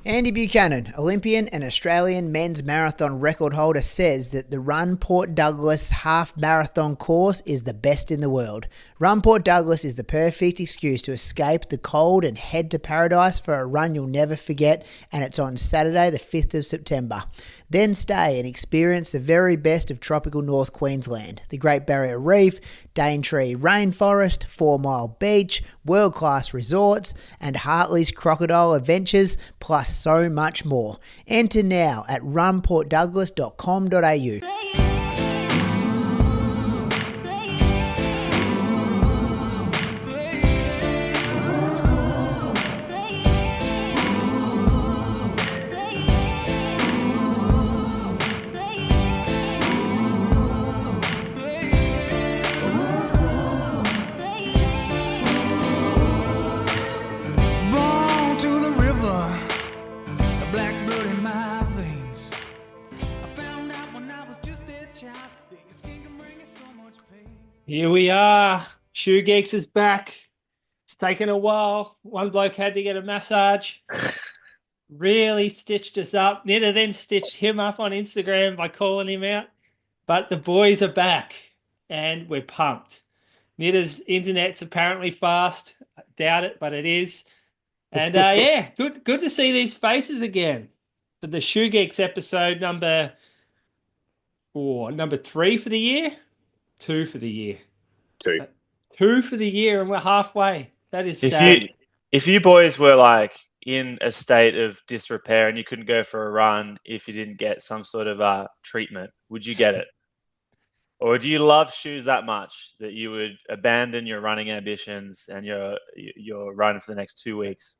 Andy Buchanan, Olympian and Australian men's marathon record holder, says that the Run Port Douglas half marathon course is the best in the world. Run Port Douglas is the perfect excuse to escape the cold and head to paradise for a run you'll never forget, and it's on Saturday, the 5th of September. Then stay and experience the very best of tropical North Queensland, the Great Barrier Reef, Daintree Rainforest, 4 Mile Beach, world-class resorts, and Hartley's Crocodile Adventures, plus so much more. Enter now at runportdouglas.com.au. Here we are. Shoe Geeks is back. It's taken a while. One bloke had to get a massage. Really stitched us up. Nita then stitched him up on Instagram by calling him out. But the boys are back and we're pumped. Nita's internet's apparently fast. I doubt it, but it is. And yeah, good to see these faces again for the Shoe Geeks episode number 3 for the year. 2 for the year. 2. 2 for the year, and we're halfway. That is sad. If you boys were like in a state of disrepair and you couldn't go for a run if you didn't get some sort of treatment, would you get it? Or do you love shoes that much that you would abandon your running ambitions and your run for the next 2 weeks?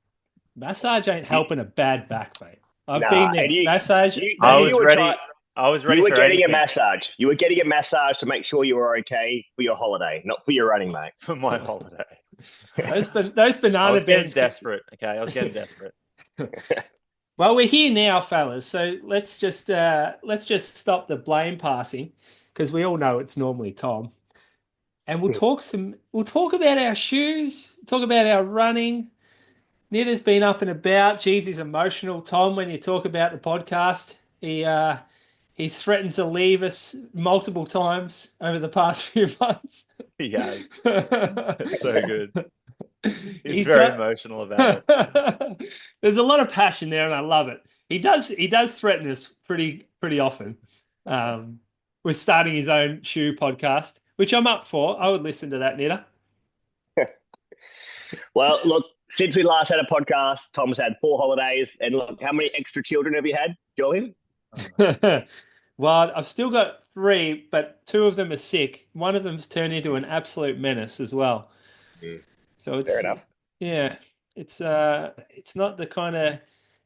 Massage ain't helping a bad back, mate. I've Nah, been there. Massage. I was ready. I was ready. You were for getting anything. a massage. You were getting a massage to make sure you were okay for your holiday, not for your running, mate. For my holiday. Those banana I was getting bends. desperate. Okay, I was getting desperate. Well, we're here now, fellas. So let's just stop the blame passing, because we all know it's normally Tom, and we'll talk about our shoes, talk about our running. Nita's been up and about. Geez, he's emotional, Tom, when you talk about the podcast. He's threatened to leave us multiple times over the past few months. He has. It's so good. He's very emotional about it. There's a lot of passion there, and I love it. He does threaten us pretty often with starting his own shoe podcast, which I'm up for. I would listen to that, Nita. Well, look, since we last had a podcast, Tom's had 4 holidays. And look, how many extra children have you had, Julian? Well, I've still got 3, but 2 of them are sick. One of them's turned into an absolute menace as well. So it's Fair enough. Yeah, it's not the kind of.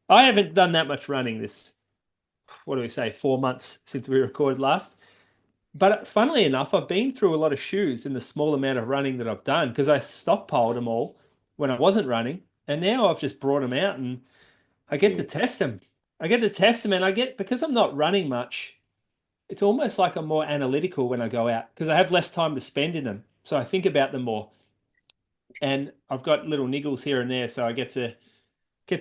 I haven't done that much running this. What do we say? 4 months since we recorded last. But funnily enough, I've been through a lot of shoes in the small amount of running that I've done, because I stockpiled them all when I wasn't running, and now I've just brought them out and I get to test them. And because I'm not running much, it's almost like I'm more analytical when I go out, because I have less time to spend in them. So I think about them more. And I've got little niggles here and there, so I get to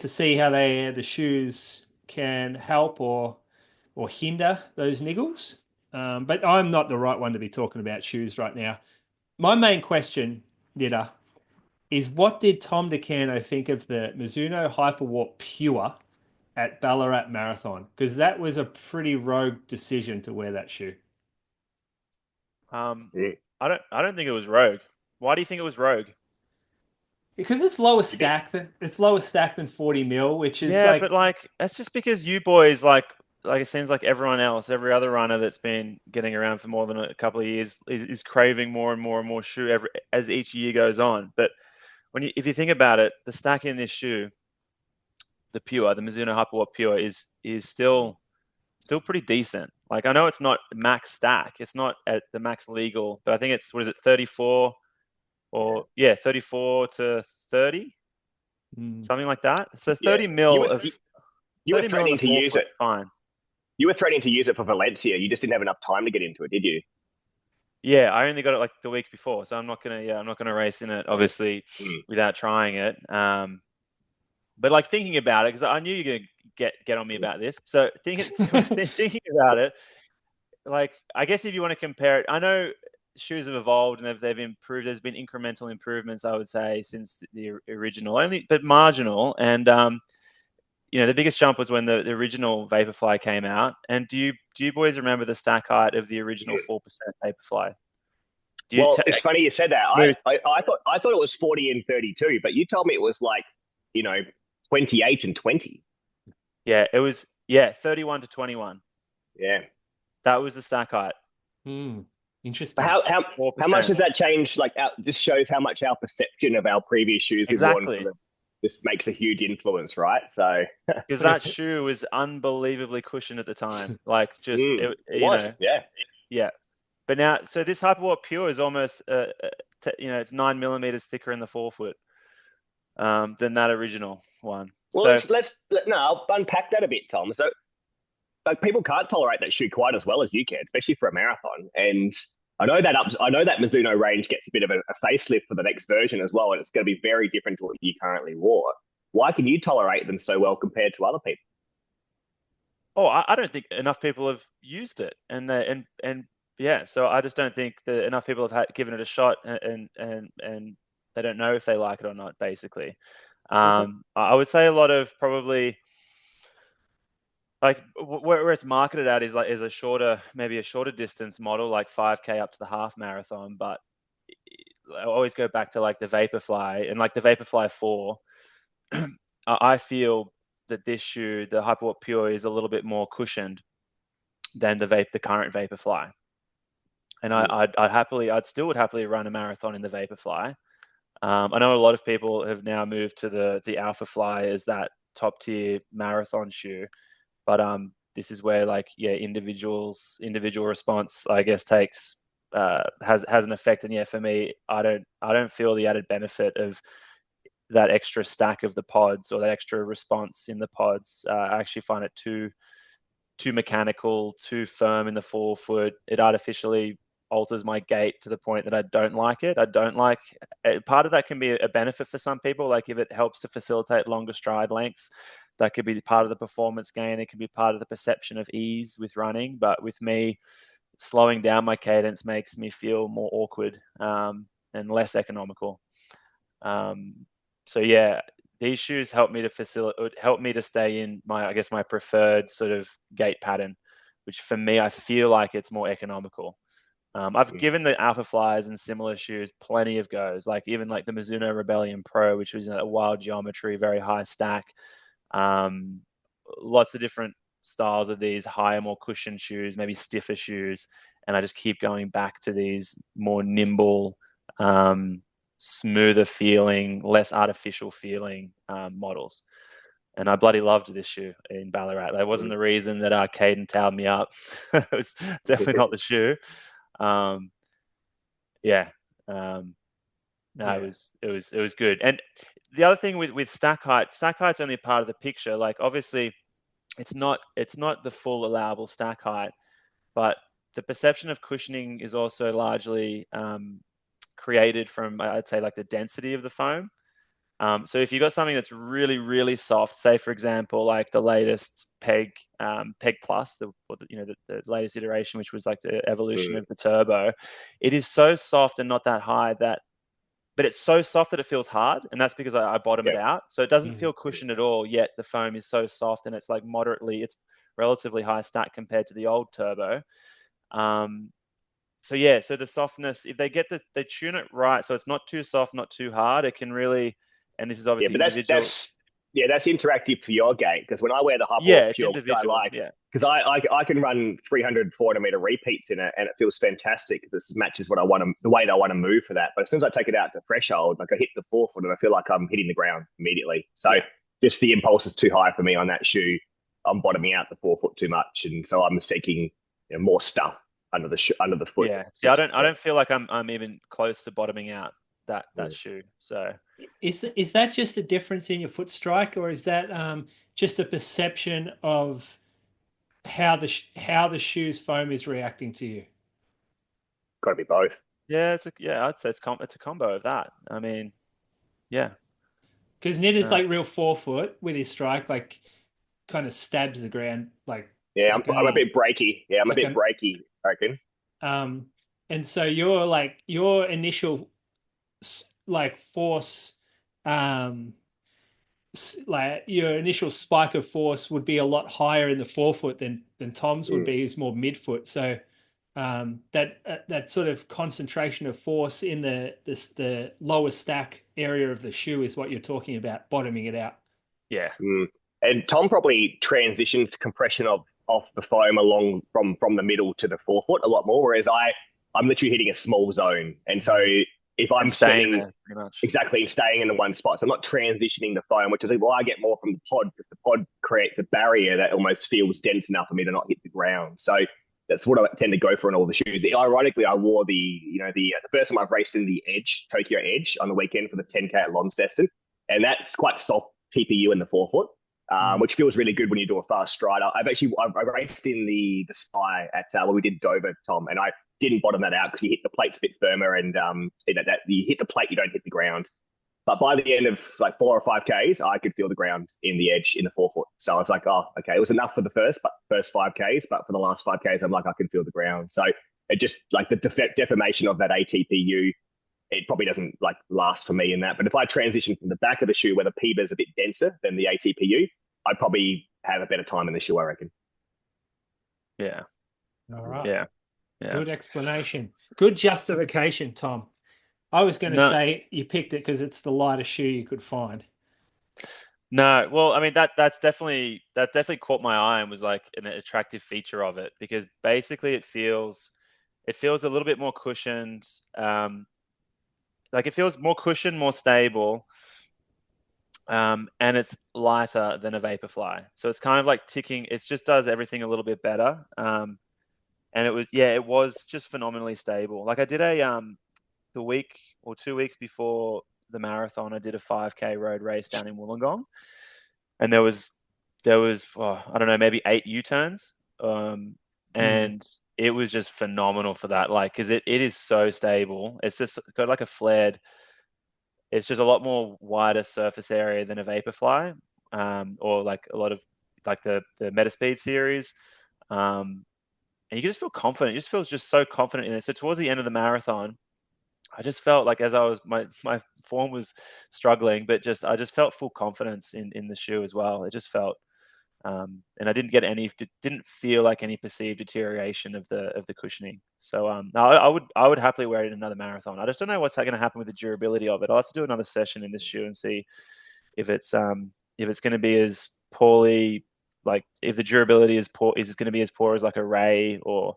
see how the shoes can help or hinder those niggles. But I'm not the right one to be talking about shoes right now. My main question, Nita, is what did Tom Do Canto think of the Mizuno Hyperwarp Pure at Ballarat Marathon? Because that was a pretty rogue decision to wear that shoe. I don't think it was rogue. Why do you think it was rogue? Because it's lower stack than 40 mil, which is but that's just because you boys like it seems like everyone else, every other runner that's been getting around for more than a couple of years is craving more and more and more shoe as each year goes on. But if you think about it, the stack in this shoe, the Mizuno Hyperwarp Pure is still pretty decent. Like, I know it's not max stack, it's not at the max legal, but I think it's 34 or 34 to 30, something like that. So 30 mil of you were threatening to use it. Fine. You were threatening to use it for Valencia. You just didn't have enough time to get into it, did you? Yeah, I only got it like the week before, so I'm not gonna race in it, obviously, without trying it. But like thinking about it, because I knew you're gonna get on me about this. So thinking about it, like I guess if you want to compare it, I know shoes have evolved and they've improved. There's been incremental improvements, I would say, since the original, only but marginal. And the biggest jump was when the original Vaporfly came out. And do you boys remember the stack height of the original 4% Vaporfly? Well, it's funny you said that. I thought it was 40 and 32, but you told me it was like, 28 and 20. Yeah, it was 31 to 21. Yeah. That was the stack height. Interesting. How much does that change? Like, this shows how much our perception of our previous shoes we've worn this makes a huge influence, right? So because that shoe was unbelievably cushioned at the time, like just it was, yeah. But now, so this Hyperwarp Pure is almost it's 9 millimeters thicker in the forefoot than that original one. Well, I'll unpack that a bit, Tom. So, like, people can't tolerate that shoe quite as well as you can, especially for a marathon. And I know that Mizuno range gets a bit of a facelift for the next version as well, and it's going to be very different to what you currently wore. Why can you tolerate them so well compared to other people? Oh, I don't think enough people have used it, and yeah, so I just don't think that enough people have given it a shot, and they don't know if they like it or not. Basically, I would say a lot of probably. Like where it's marketed at is maybe a shorter distance model, like 5K up to the half marathon. But I always go back to like the Vaporfly and like the Vaporfly 4. I feel that this shoe, the Hyperwarp Pure, is a little bit more cushioned than the current Vaporfly. And I'd still would happily run a marathon in the Vaporfly. I know a lot of people have now moved to the Alpha Fly as that top tier marathon shoe. But this is where individual response, I guess, has an effect. And for me, I don't feel the added benefit of that extra stack of the pods or that extra response in the pods. I actually find it too mechanical, too firm in the forefoot. It artificially alters my gait to the point that I don't like it. I don't like part of that can be a benefit for some people, like if it helps to facilitate longer stride lengths. That could be part of the performance gain. It could be part of the perception of ease with running. But with me, slowing down my cadence makes me feel more awkward and less economical. So yeah, these shoes help me to stay in my preferred sort of gait pattern, which for me, I feel like it's more economical. I've given the Alpha Flies and similar shoes plenty of goes, like even like the Mizuno Rebellion Pro, which was a wild geometry, very high stack. Lots of different styles of these higher, more cushioned shoes, maybe stiffer shoes. And I just keep going back to these more nimble, smoother feeling, less artificial feeling models. And I bloody loved this shoe in Ballarat. That wasn't the reason that Caden towed me up. It was definitely not the shoe. It was good. And the other thing with stack height's only part of the picture. Like obviously, it's not the full allowable stack height, but the perception of cushioning is also largely created from, I'd say, like the density of the foam. So if you've got something that's really, really soft, say for example, like the latest Peg Plus, the latest iteration, which was like the evolution of the Turbo, it is so soft and not that high but it's so soft that it feels hard, and that's because I bottom it out. So it doesn't feel cushioned at all, yet the foam is so soft and it's like it's relatively high stack compared to the old Turbo. So the softness, if they they tune it right, so it's not too soft, not too hard, it can really, and this is obviously individual. That's interactive for your gait, because when I wear the Hyperwarp Pure, which I like, because I can run 300, 400 meter repeats in it, and it feels fantastic because it matches what I want to, the weight I want to move for that. But as soon as I take it out to threshold, like I hit the forefoot and I feel like I'm hitting the ground immediately. So just the impulse is too high for me on that shoe. I'm bottoming out the forefoot too much, and so I'm seeking more stuff under the foot. Yeah. See, I don't feel like I'm even close to bottoming out that shoe. So is that just a difference in your foot strike, or is that just a perception of how the shoe's foam is reacting to you? Got to be both. Yeah, I'd say it's a combo of that. I mean, yeah. Because Nit is like real forefoot with his strike, like kind of stabs the ground, like Yeah, like I'm a bit breaky. Yeah, I'm like a bit breaky, I reckon. And so your initial like force, like your initial spike of force would be a lot higher in the forefoot than Tom's would be, who's more midfoot. So that sort of concentration of force in the lower stack area of the shoe is what you're talking about, bottoming it out. Yeah. And Tom probably transitions compression off the foam along from the middle to the forefoot a lot more, whereas I'm literally hitting a small zone. And so if I'm staying setting there, pretty much. exactly staying in the one spot, so I'm not transitioning the foam, which is why I get more from the pod, because the pod creates a barrier that almost feels dense enough for me to not hit the ground. So that's what I tend to go for in all the shoes. Ironically, I wore the first time I've raced in the Tokyo Edge on the weekend for the 10K at Launceston, and that's quite soft TPU in the forefoot. Which feels really good when you do a fast stride. I raced in the Sky at where we did Dover, Tom, and I didn't bottom that out because you hit the plates a bit firmer, and that you hit the plate, you don't hit the ground. But by the end of like 4 or 5Ks, I could feel the ground in the edge in the forefoot. So I was like, oh, okay, it was enough for the first 5Ks, but for the last 5Ks, I'm like, I can feel the ground. So it just like the deformation of that ATPU, it probably doesn't like last for me in that. But if I transition from the back of the shoe where the PBA is a bit denser than the ATPU, I'd probably have a better time in the shoe, I reckon. Yeah. All right. Yeah. Good explanation. Good justification, Tom. I was going to say you picked it because it's the lightest shoe you could find. No, well, I mean that's definitely caught my eye and was like an attractive feature of it, because basically it feels a little bit more cushioned. Like it feels more cushioned, more stable. And it's lighter than a Vaporfly. So it's kind of like ticking, it just does everything a little bit better. And it was just phenomenally stable. Like I did the week or 2 weeks before the marathon, I did a 5K road race down in Wollongong, and there was I don't know, maybe 8 U-turns. And it was just phenomenal for that, like, because it is so stable. It's just got like a flared, it's just a lot more wider surface area than a Vaporfly, or like a lot of like the Metaspeed series. And you can just feel confident. You just feel just so confident in it. So towards the end of the marathon, I just felt like, as I was, my form was struggling, but I just felt full confidence in the shoe as well. It just felt, and I didn't feel like any perceived deterioration of the cushioning. So no, I would happily wear it in another marathon. I just don't know what's going to happen with the durability of it. I'll have to do another session in this shoe and see if it's going to be as poorly, like if the durability is poor, is it going to be as poor as like a Ray, or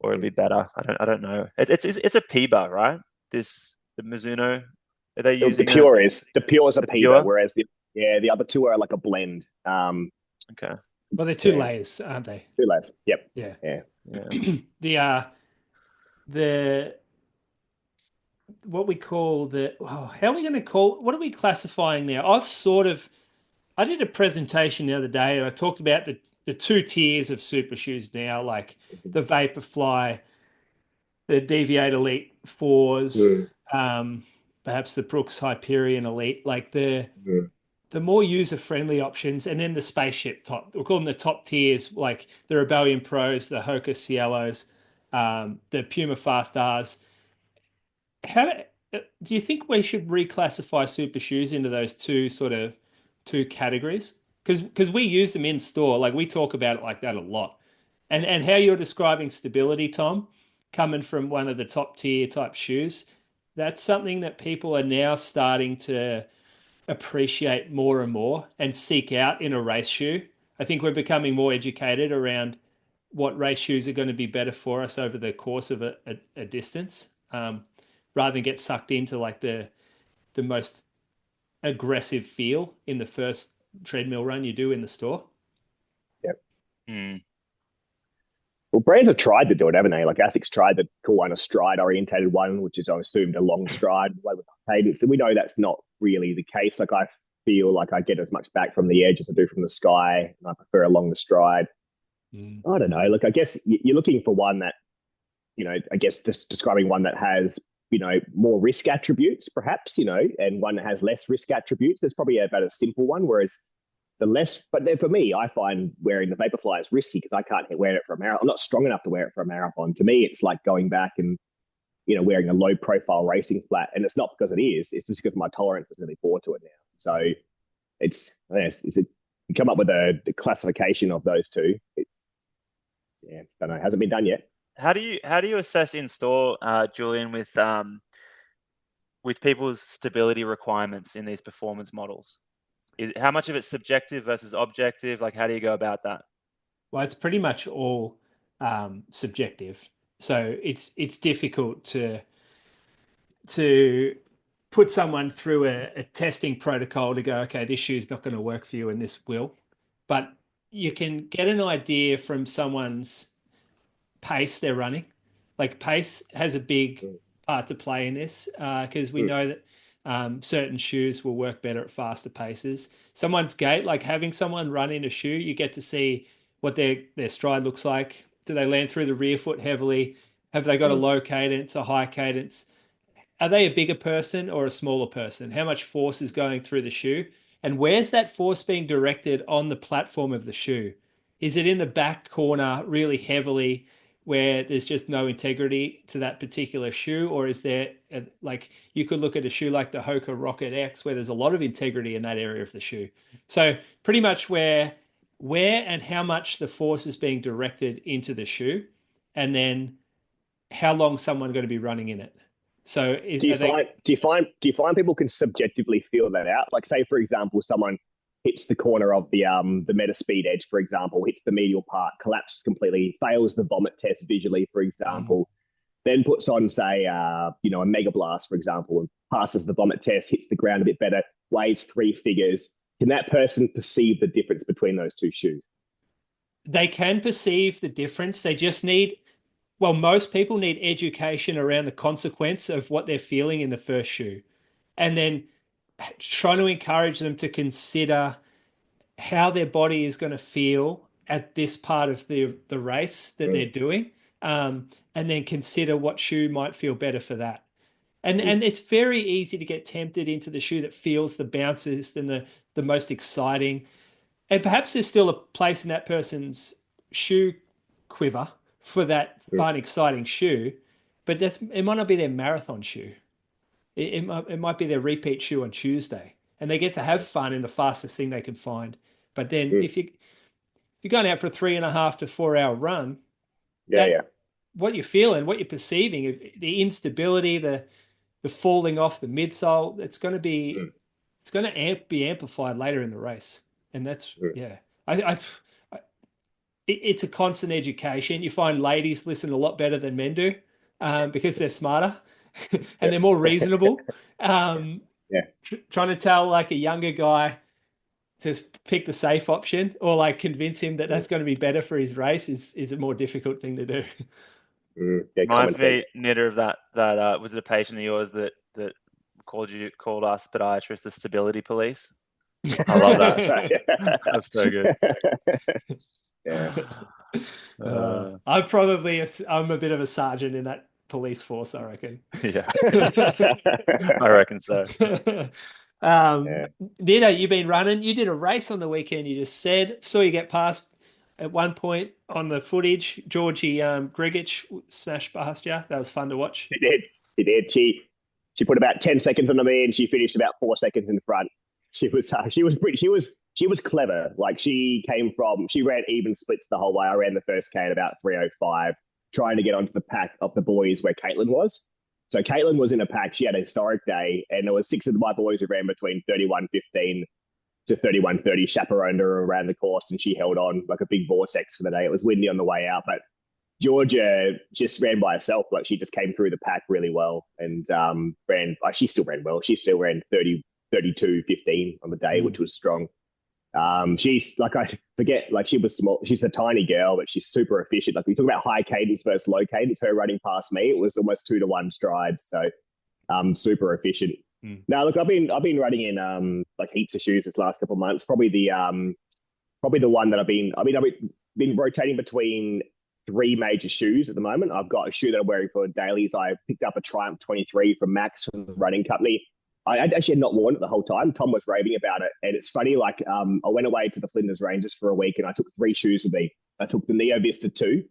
it'll be better. I don't know. It's a PBA, right? The Mizuno, are they using the Pure is a PBA, whereas the other two are like a blend. Okay. Well, they're 2 layers, aren't they? 2 layers. Yep. Yeah. The what we call how are we going to call, what are we classifying now? I did a presentation the other day and I talked about the 2 tiers of super shoes now, like the Vaporfly, the Deviate Elite 4s, perhaps the Brooks Hyperion Elite, like the more user-friendly options, and then the spaceship top. We'll call them the top tiers, like the Rebellion Pros, the Hoka Cielos, the Puma Fast Rs. Do you think we should reclassify super shoes into those two categories? Because we use them in store, like we talk about it like that a lot. And how you're describing stability, Tom, coming from one of the top tier type shoes, that's something that people are now starting to appreciate more and more and seek out in a race shoe. I think we're becoming more educated around what race shoes are going to be better for us over the course of a distance, rather than get sucked into like the most aggressive feel in the first treadmill run you do in the store. Yep. Well, brands have tried to do it, haven't they? Like ASIC's tried the cool one, a stride-orientated one, which is, I assumed, a long stride with cadence. So we know that's not really the case. Like I feel like I get as much back from the edge as I do from the sky, and I prefer along the stride. I don't know. Look, I guess you're looking for one that, I guess just describing one that has more risk attributes, perhaps, and one that has less risk attributes. There's probably about a simple one, whereas but then for me, I find wearing the Vaporfly is risky because I can't wear it for a marathon. I'm not strong enough to wear it for a marathon. To me, it's like going back and, wearing a low profile racing flat. And it's not because it is, it's just because my tolerance is really poor to it now. So you come up with a classification of those two. Don't know, hasn't been done yet. How do you assess in store, Julian, with people's stability requirements in these performance models? How much of it's subjective versus objective? Like, how do you go about that? Well, it's pretty much all subjective. So it's difficult to put someone through a testing protocol to go, okay, this shoe's not going to work for you and this will. But you can get an idea from someone's pace they're running. Like, pace has a big part to play in this because we know that certain shoes will work better at faster paces. Someone's gait, like having someone run in a shoe, you get to see what their stride looks like. Do they land through the rear foot heavily? Have they got a low cadence, a high cadence? Are they a bigger person or a smaller person? How much force is going through the shoe? And where's that force being directed on the platform of the shoe? Is it in the back corner really heavily where there's just no integrity to that particular shoe? Or is there, like, you could look at a shoe like the Hoka Rocket X where there's a lot of integrity in that area of the shoe. So pretty much where and how much the force is being directed into the shoe, and then how long someone going to be running in it. So do you find people can subjectively feel that out? Like, say, for example, someone hits the corner of the Metaspeed edge, for example, hits the medial part, collapses completely, fails the vomit test visually, for example, then puts on, say, a Mega Blast, for example, and passes the vomit test, hits the ground a bit better, weighs 3 figures. Can that person perceive the difference between those two shoes? They can perceive the difference. They just need, well, most people need education around the consequence of what they're feeling in the first shoe. And then trying to encourage them to consider how their body is going to feel at this part of the race that they're doing. And then consider what shoe might feel better for that. And it's very easy to get tempted into the shoe that feels the bounces and the most exciting. And perhaps there's still a place in that person's shoe quiver for that fun, exciting shoe, but it might not be their marathon shoe. It might be their repeat shoe on Tuesday, and they get to have fun in the fastest thing they can find. But then if you're going out for a 3.5 to 4 hour run, what you're feeling, what you're perceiving, the instability, the falling off the midsole, it's going to be amplified later in the race. And that's, it's a constant education. You find ladies listen a lot better than men do because they're smarter and they're more reasonable. Trying to tell like a younger guy to pick the safe option or like convince him that that's going to be better for his race is a more difficult thing to do. Reminds me, Nitter, of that was it a patient of yours that called us podiatrists the stability police? I love that. That's right. That's so good. I'm a bit of a sergeant in that police force, I reckon. Yeah, I reckon so. Nita, you've been running. You did a race on the weekend. You just said, saw you get past at one point on the footage. Georgie Grigich smashed past you. That was fun to watch. He did. She put about 10 seconds on me, and she finished about 4 seconds in front. She was clever. Like, she ran even splits the whole way. I ran the first K at about 3:05, trying to get onto the pack of the boys where Caitlin was. So Caitlin was in a pack. She had a historic day, and there was 6 of my boys who ran between 31:15 to 31:30, chaperoned her around the course, and she held on like a big vortex for the day. It was windy on the way out, but Georgia just ran by herself. Like, she just came through the pack really well and she still ran well. She still ran 32:15 on the day, which was strong. She's like, I forget, like, she was small. She's a tiny girl, but she's super efficient. Like, we talk about high cadence versus low cadence. Her running past me, it was almost 2-to-1 strides. So, super efficient. Now, look, I've been running in like heaps of shoes this last couple of months. Probably the one that I've been rotating between three major shoes at the moment. I've got a shoe that I'm wearing for dailies. I picked up a Triumph 23 from Max from the running company. I actually had not worn it the whole time. Tom was raving about it. And it's funny, like I went away to the Flinders Ranges for a week and I took three shoes with me. I took the Neo Vista 2,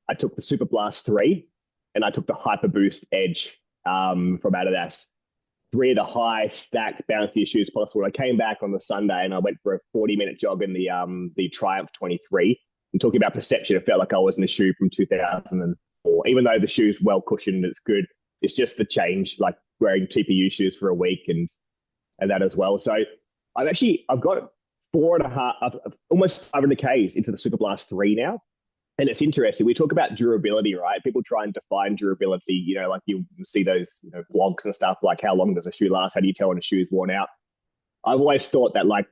I took the Super Blast 3, and I took the Hyper Boost Edge from Adidas. Three of the high stacked bouncy shoes possible. I came back on the Sunday and I went for a 40-minute jog in the Triumph 23. And talking about perception, it felt like I was in a shoe from 2004. Even though the shoe's well cushioned, it's good. It's just the change, like wearing TPU shoes for a week and that as well. So I've got 4.5, almost 500 Ks into the Super Blast 3 now. And it's interesting. We talk about durability, right? People try and define durability, like you see those blogs and stuff, like how long does a shoe last? How do you tell when a shoe's worn out? I've always thought that like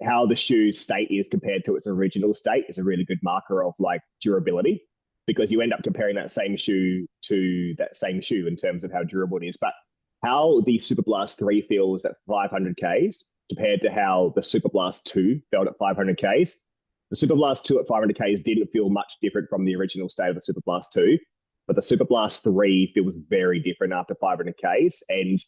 how the shoe's state is compared to its original state is a really good marker of like durability, because you end up comparing that same shoe to that same shoe in terms of how durable it is. But how the Super Blast 3 feels at 500 Ks compared to how the Super Blast 2 felt at 500 Ks. The Super Blast 2 at 500 Ks didn't feel much different from the original state of the Super Blast 2, but the Super Blast 3 feels very different after 500 Ks. And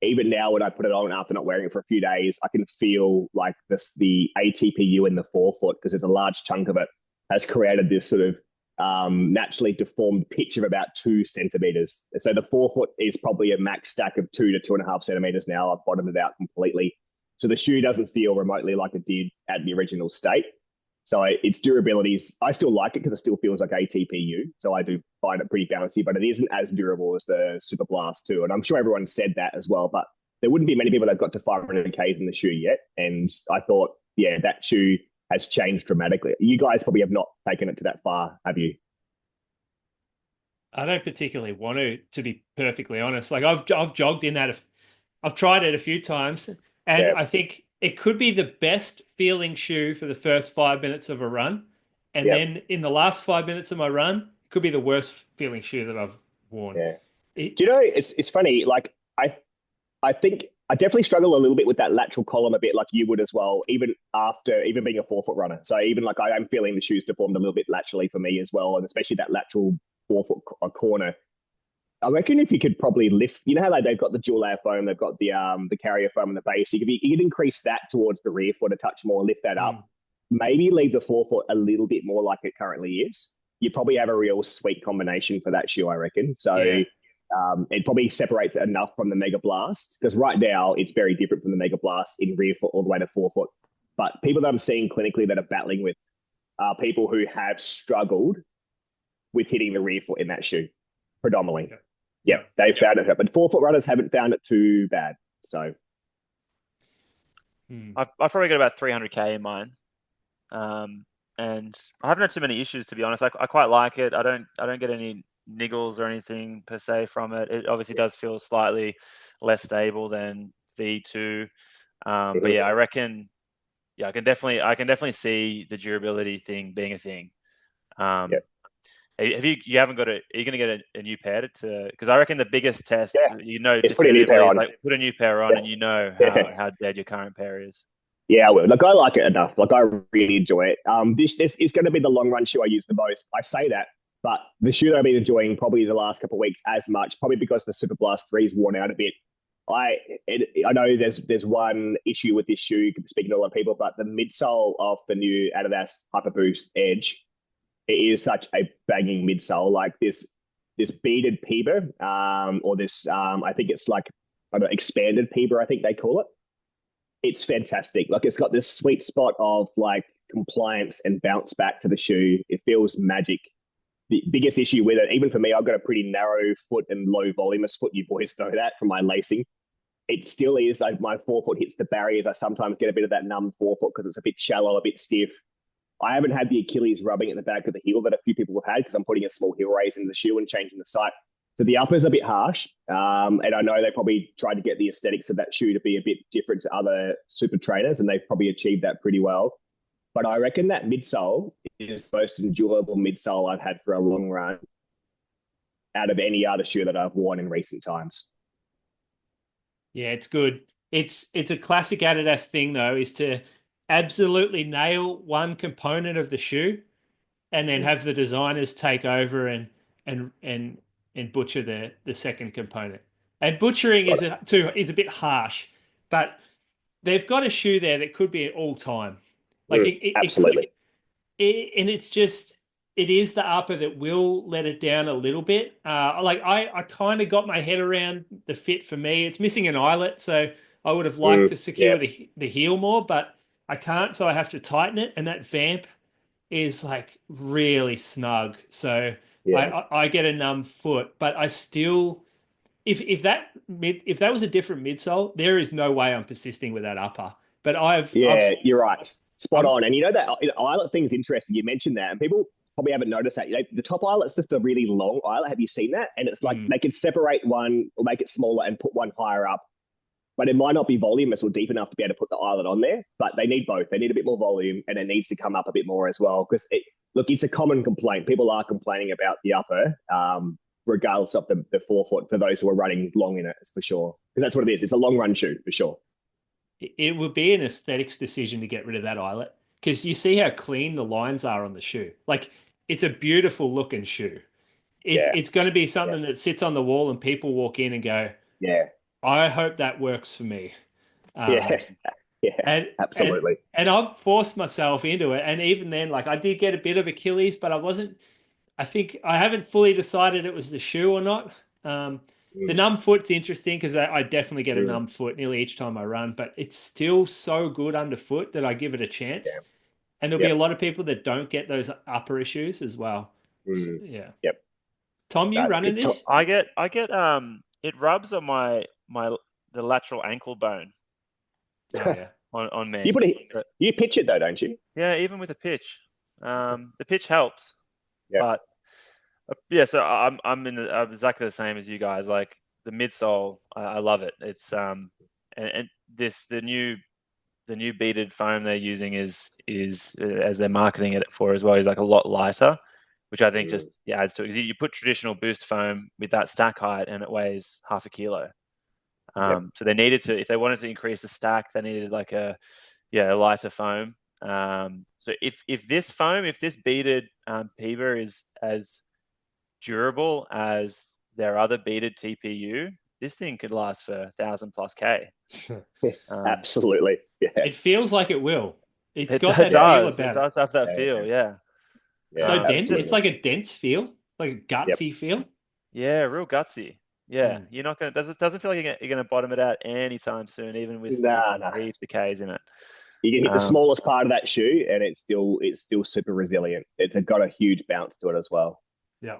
even now when I put it on after not wearing it for a few days, I can feel like the ATPU in the forefoot, because there's a large chunk of it, has created this sort of naturally deformed pitch of about 2 centimeters. So the forefoot is probably a max stack of 2 to 2.5 centimeters now. I've bottomed it out completely. So the shoe doesn't feel remotely like it did at the original state. So its durability I still like it because it still feels like ATPU. So I do find it pretty bouncy, but it isn't as durable as the Super Blast 2. And I'm sure everyone said that as well, but there wouldn't be many people that got to 500 Ks in the shoe yet. And I thought, yeah, that shoe has changed dramatically. You guys probably have not taken it to that far, have you? I don't particularly want to be perfectly honest. Like I've jogged in that. I've tried it a few times, and I think it could be the best feeling shoe for the first 5 minutes of a run. And then in the last 5 minutes of my run, it could be the worst feeling shoe that I've worn. Yeah. Do you know, it's funny, like I think I definitely struggle a little bit with that lateral column a bit, like you would as well, even being a forefoot runner. So even like I am feeling the shoes deformed a little bit laterally for me as well, and especially that lateral forefoot corner. I reckon if you could probably lift, you know how they've got the dual layer foam, they've got the carrier foam in the base. You could increase that towards the rear foot a touch more, lift that up. Maybe leave the forefoot a little bit more like it currently is. You probably have a real sweet combination for that shoe, I reckon. So it probably separates it enough from the Mega Blast, because right now it's very different from the Mega Blast in rear foot all the way to forefoot. But people that I'm seeing clinically that are battling with are people who have struggled with hitting the rear foot in that shoe predominantly. Yeah, they found it, but forefoot runners haven't found it too bad. So I've probably got about 300K in mine, and I haven't had too many issues, to be honest. I quite like it. I don't get any niggles or anything per se from it. It obviously does feel slightly less stable than V2, but yeah, I reckon. Yeah, I can definitely see the durability thing being a thing. Have you haven't got it? Are you going to get a new pair because I reckon the biggest test, definitively is like put a new pair on, and how dead your current pair is. Yeah, I will. Like I like it enough. Like I really enjoy it. This is going to be the long run shoe I use the most. I say that, but the shoe that I've been enjoying probably the last couple of weeks as much, probably because the Super Blast 3 is worn out a bit. I know there's one issue with this shoe, speaking to a lot of people, but the midsole of the new Adidas Hyper Boost Edge. It is such a banging midsole, like this beaded PEBA, or this I think it's like expanded PEBA, I think they call it. It's fantastic. Like it's got this sweet spot of like compliance and bounce back to the shoe. It feels magic. The biggest issue with it, even for me, I've got a pretty narrow foot and low voluminous foot. You boys know that from my lacing. It still is like my forefoot hits the barriers. I sometimes get a bit of that numb forefoot because it's a bit shallow, a bit stiff. I haven't had the Achilles rubbing at the back of the heel that a few people have had because I'm putting a small heel raise into the shoe and changing the sight. So the upper's a bit harsh. And I know they probably tried to get the aesthetics of that shoe to be a bit different to other super trainers, and they've probably achieved that pretty well. But I reckon that midsole is the most endurable midsole I've had for a long run out of any other shoe that I've worn in recent times. Yeah, it's good. It's a classic Adidas thing, though, is to absolutely nail one component of the shoe and then have the designers take over and butcher the second component. And butchering is a bit harsh, but they've got a shoe there that could be an all time. Like absolutely. And it's just, it is the upper that will let it down a little bit. I kind of got my head around the fit for me. It's missing an eyelet, so I would have liked to secure the heel more, but I can't, so I have to tighten it. And that vamp is like really snug, so I get a numb foot. But I still, if that was a different midsole, there is no way I'm persisting with that upper. But you're right. Spot on. And that eyelet thing's interesting. You mentioned that, and people probably haven't noticed that. The top eyelet's just a really long eyelet. Have you seen that? And it's like they can separate one or make it smaller and put one higher up, but it might not be voluminous or deep enough to be able to put the eyelet on there. But they need both. They need a bit more volume, and it needs to come up a bit more as well. Because it's a common complaint. People are complaining about the upper, regardless of the forefoot, for those who are running long in it, for sure. Because that's what it is. It's a long run shoe for sure. It would be an aesthetics decision to get rid of that eyelet, because you see how clean the lines are on the shoe. Like, it's a beautiful looking shoe. It's going to be something that sits on the wall and people walk in and go, I hope that works for me. Absolutely. And I've forced myself into it. And even then, like, I did get a bit of Achilles, but I think I haven't fully decided it was the shoe or not. The numb foot's interesting because I definitely get a numb foot nearly each time I run, but it's still so good underfoot that I give it a chance. Yeah. And there'll be a lot of people that don't get those upper issues as well. So, Tom, you running this? I get it rubs on the lateral ankle bone. On me. You pitch it though, don't you? Yeah, even with a pitch. The pitch helps. Yeah. But so I'm exactly the same as you guys. Like, the midsole, I love it. It's and the new beaded foam they're using is as they're marketing it for as well, is like a lot lighter, which I think just adds to it. Because you put traditional boost foam with that stack height and it weighs half a kilo. So they needed to, if they wanted to increase the stack, they needed like a lighter foam. So if this beaded PIBA is as durable as their other beaded TPU, this thing could last for 1,000+ K. Absolutely. Yeah. It feels like it will. It does have that feel. Yeah. So dense. It's like a dense feel, like a gutsy feel. Yeah, real gutsy. Yeah, you're not gonna. Doesn't feel like you're gonna bottom it out anytime soon, even with heaps of Ks in it. You can hit the smallest part of that shoe, and it's still super resilient. It's got a huge bounce to it as well. Yeah.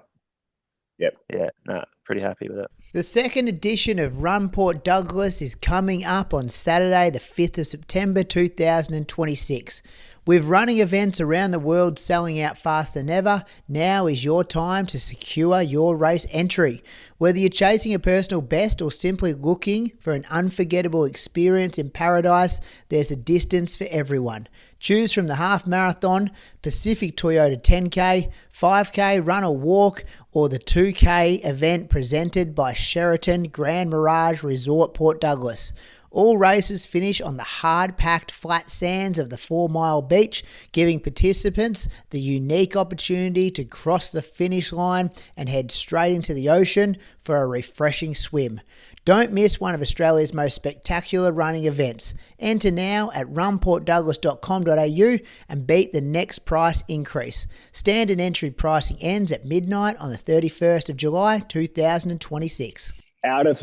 Yep. Yeah, no, pretty happy with it. The second edition of Run Port Douglas is coming up on Saturday, the 5th of September 2026. With running events around the world selling out faster than ever, now is your time to secure your race entry. Whether you're chasing a personal best or simply looking for an unforgettable experience in paradise, there's a distance for everyone. Choose from the half marathon, Pacific Toyota 10K, 5K run or walk, or the 2K event presented by Sheraton Grand Mirage Resort Port Douglas. All races finish on the hard-packed flat sands of the 4 Mile Beach, giving participants the unique opportunity to cross the finish line and head straight into the ocean for a refreshing swim. Don't miss one of Australia's most spectacular running events. Enter now at runportdouglas.com.au and beat the next price increase. Standard entry pricing ends at midnight on the 31st of July 2026. Out of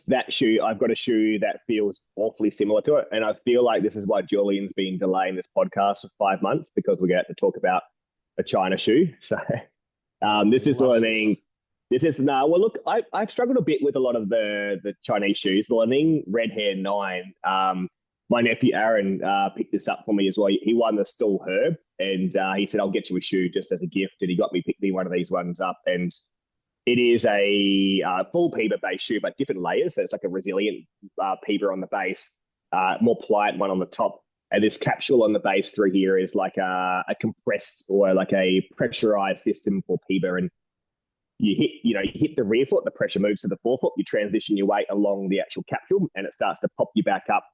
that shoe, I've got a shoe that feels awfully similar to it. And I feel like this is why Julian's been delaying this podcast for 5 months, because we're going to talk about a China shoe. So this is the Li-Ning. Well, look, I've struggled a bit with a lot of the Chinese shoes. The Li-Ning Red Hair 9, my nephew Aaron picked this up for me as well. He won the Stall Herb, and he said, I'll get you a shoe just as a gift. And he got me picked me one of these ones up. And it is a full PIBA-based shoe, but different layers. So it's like a resilient PIBA on the base, more pliant one on the top. And this capsule on the base through here is like a compressed or like a pressurized system for PIBA. And you hit the rear foot, the pressure moves to the forefoot, you transition your weight along the actual capsule, and it starts to pop you back up.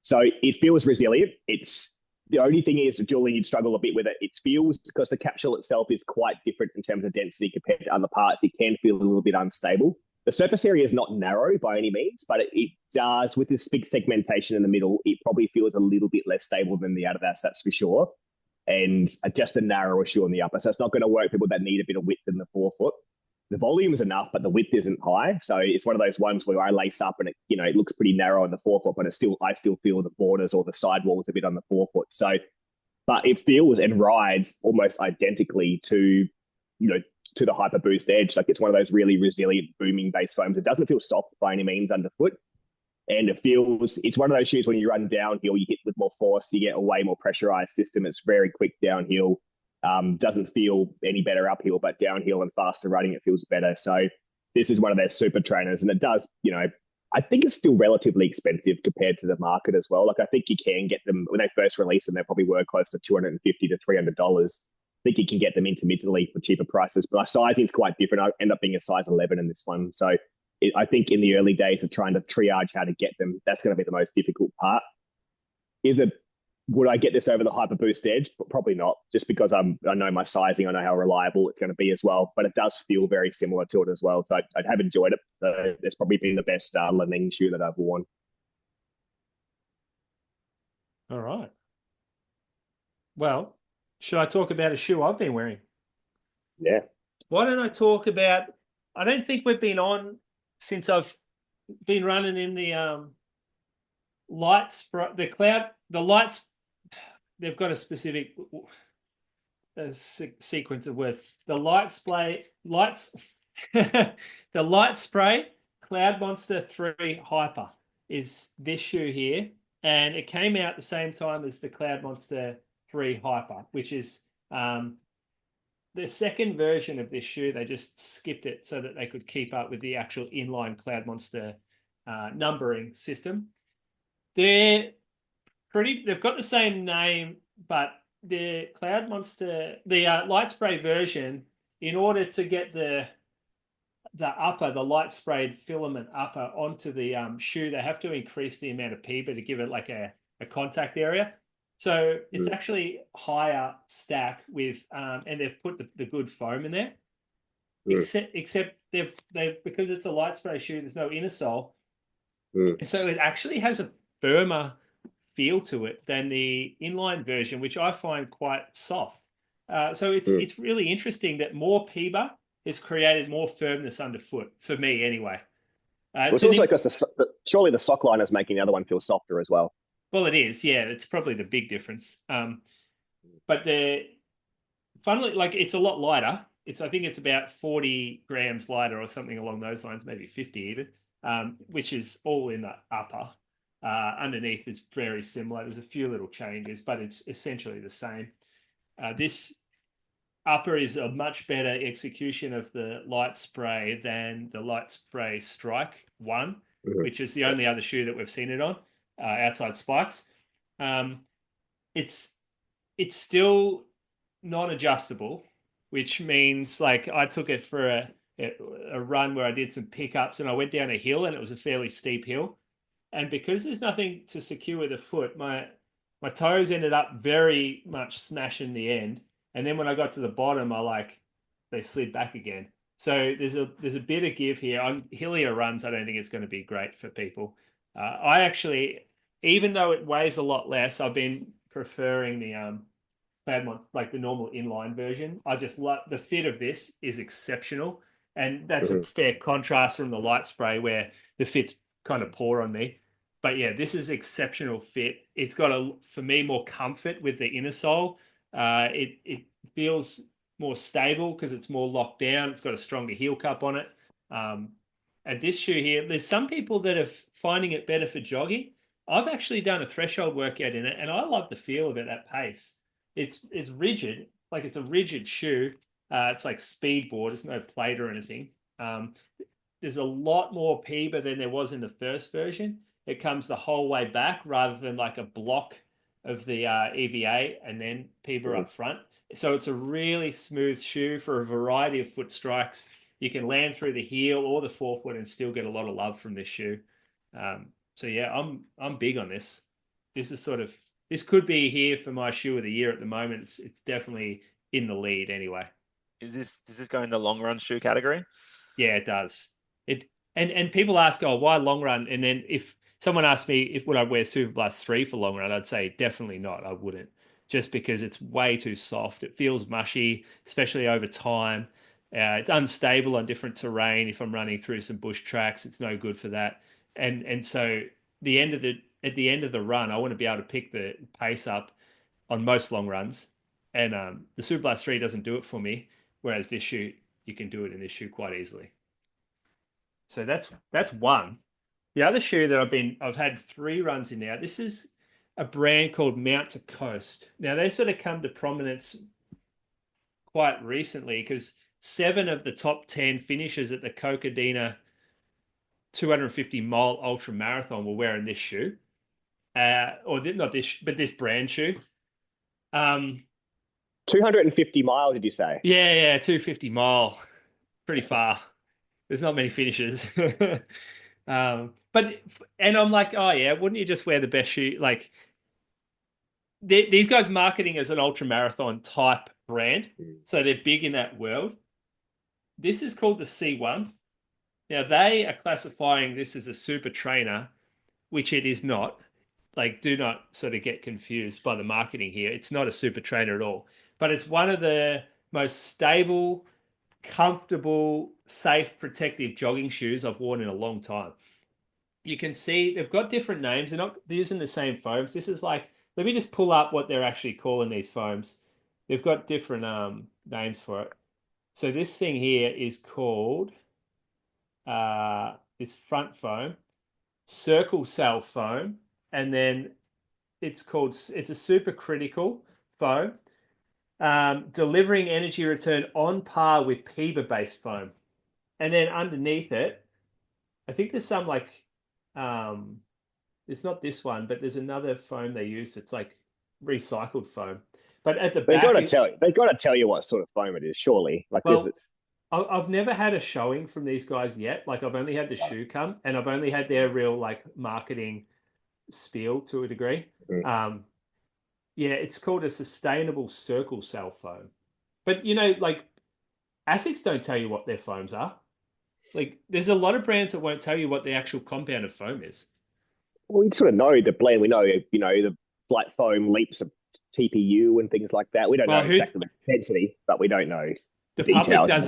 So it feels resilient. It's The only thing is, Julie, you'd struggle a bit with it. It feels, because the capsule itself is quite different in terms of density compared to other parts, it can feel a little bit unstable. The surface area is not narrow by any means, but it does, with this big segmentation in the middle, it probably feels a little bit less stable than the Adidas, that's for sure. And just a narrower shoe on the upper. So it's not going to work for people that need a bit of width in the forefoot. The volume is enough, but the width isn't high. So it's one of those ones where I lace up and it looks pretty narrow on the forefoot, but I still feel the borders or the sidewalls a bit on the forefoot. So, but it feels and rides almost identically to the Hyperboost Edge. Like, it's one of those really resilient booming base foams. It doesn't feel soft by any means underfoot. And it's one of those shoes when you run downhill, you hit with more force, you get a way more pressurized system. It's very quick downhill. Doesn't feel any better uphill, but downhill and faster running, it feels better. So this is one of their super trainers, and it does, I think it's still relatively expensive compared to the market as well. Like, I think you can get them when they first released them, they probably were close to $250 to $300. I think you can get them intermittently for cheaper prices, but our sizing is quite different. I end up being a size 11 in this one. So I think in the early days of trying to triage how to get them, that's going to be the most difficult part. Would I get this over the Hyperboost Edge? Probably not, just because I know my sizing, I know how reliable it's going to be as well. But it does feel very similar to it as well. So I'd have enjoyed it. So it's probably been the best running shoe that I've worn. All right. Well, should I talk about a shoe I've been wearing? Yeah. Why don't I talk about? I don't think we've been on since I've been running in the lights. The lights. They've got a specific sequence of words. The light spray, the light spray Cloud Monster 3 Hyper is this shoe here, and it came out the same time as the Cloud Monster 3 Hyper, which is the second version of this shoe. They just skipped it so that they could keep up with the actual inline Cloud Monster numbering system. They've got the same name, but the Cloud Monster, the light spray version, in order to get the light sprayed filament upper onto the shoe, they have to increase the amount of PBA to give it like a contact area. So it's actually higher stack with, and they've put the good foam in there. Except they've because it's a light spray shoe, there's no inner sole, and so it actually has a firmer feel to it than the inline version, which I find quite soft. So it's really interesting that more PBA has created more firmness underfoot, for me anyway. It's also because surely the sock line is making the other one feel softer as well. Well, it is, yeah. It's probably the big difference. But funnily, like, it's a lot lighter. I think it's about 40 grams lighter or something along those lines, maybe 50 even, which is all in the upper. Underneath is very similar. There's a few little changes, but it's essentially the same. This upper is a much better execution of the light spray than the light spray Strike 1, which is the only other shoe that we've seen it on, outside spikes. It's still non-adjustable, which means, like, I took it for a run where I did some pickups and I went down a hill, and it was a fairly steep hill. And because there's nothing to secure the foot, my toes ended up very much smashing the end. And then when I got to the bottom, they slid back again. So there's a bit of give here. On hillier runs, I don't think it's going to be great for people. I actually, even though it weighs a lot less, I've been preferring the Cloud Monster, like the normal inline version. I just love the fit of this is exceptional, and that's a fair contrast from the light spray where the fit's kind of poor on me. But yeah, this is exceptional fit. It's got for me, more comfort with the inner sole. It feels more stable because it's more locked down. It's got a stronger heel cup on it. And this shoe here, there's some people that are finding it better for jogging. I've actually done a threshold workout in it, and I love the feel of it at pace. It's rigid, like it's a rigid shoe. It's like speedboard. There's no plate or anything. There's a lot more PBA than there was in the first version. It comes the whole way back rather than like a block of the EVA and then PBA up front. So it's a really smooth shoe for a variety of foot strikes. You can land through the heel or the forefoot and still get a lot of love from this shoe. So yeah, I'm big on this. This is sort of this could be here for my shoe of the year at the moment. It's definitely in the lead anyway. Does this go in the long run shoe category? Yeah, it does. It and people ask, oh, why long run? And then if someone asked me if would I wear Super Blast 3 for long run, I'd say definitely not. I wouldn't. Just because it's way too soft. It feels mushy, especially over time. It's unstable on different terrain. If I'm running through some bush tracks, it's no good for that. And so at the end of the run, I want to be able to pick the pace up on most long runs. And the Super Blast 3 doesn't do it for me, whereas this shoe, you can do it in this shoe quite easily. So that's one. The other shoe that I've had 3 runs in now. This is a brand called Mount to Coast. Now they sort of come to prominence quite recently because 7 of the top 10 finishers at the Cocodina 250-mile ultra marathon were wearing this shoe, or not this, but this brand shoe. 250 mile, did you say? Yeah, 250-mile, pretty far. There's not many finishers. But I'm like, oh yeah, wouldn't you just wear the best shoe? Like these guys marketing as an ultra marathon type brand, so they're big in that world. This is called the C1. Now they are classifying this as a super trainer, which it is not. Like, do not sort of get confused by the marketing here. It's not a super trainer at all, but it's one of the most stable, comfortable, safe, protective jogging shoes I've worn in a long time. You can see they've got different names. They're not using the same foams. This is like, let me just pull up what they're actually calling these foams. They've got different names for it. So this thing here is called this front foam, circle cell foam, and then it's a supercritical foam, delivering energy return on par with PEBA-based foam. And then underneath it, I think there's some like, it's not this one, but there's another foam they use. It's like recycled foam. But at the back, they got to tell you what sort of foam it is, surely. Like well, this, I've never had a showing from these guys yet. Like I've only had the shoe come, and I've only had their real like marketing spiel to a degree. Yeah, it's called a sustainable circle cell foam. But like ASICs don't tell you what their foams are. Like there's a lot of brands that won't tell you what the actual compound of foam is. Well, we sort of know the blend. We know, the flight foam leaps of TPU and things like that. We don't know exactly the intensity, but we don't know the details.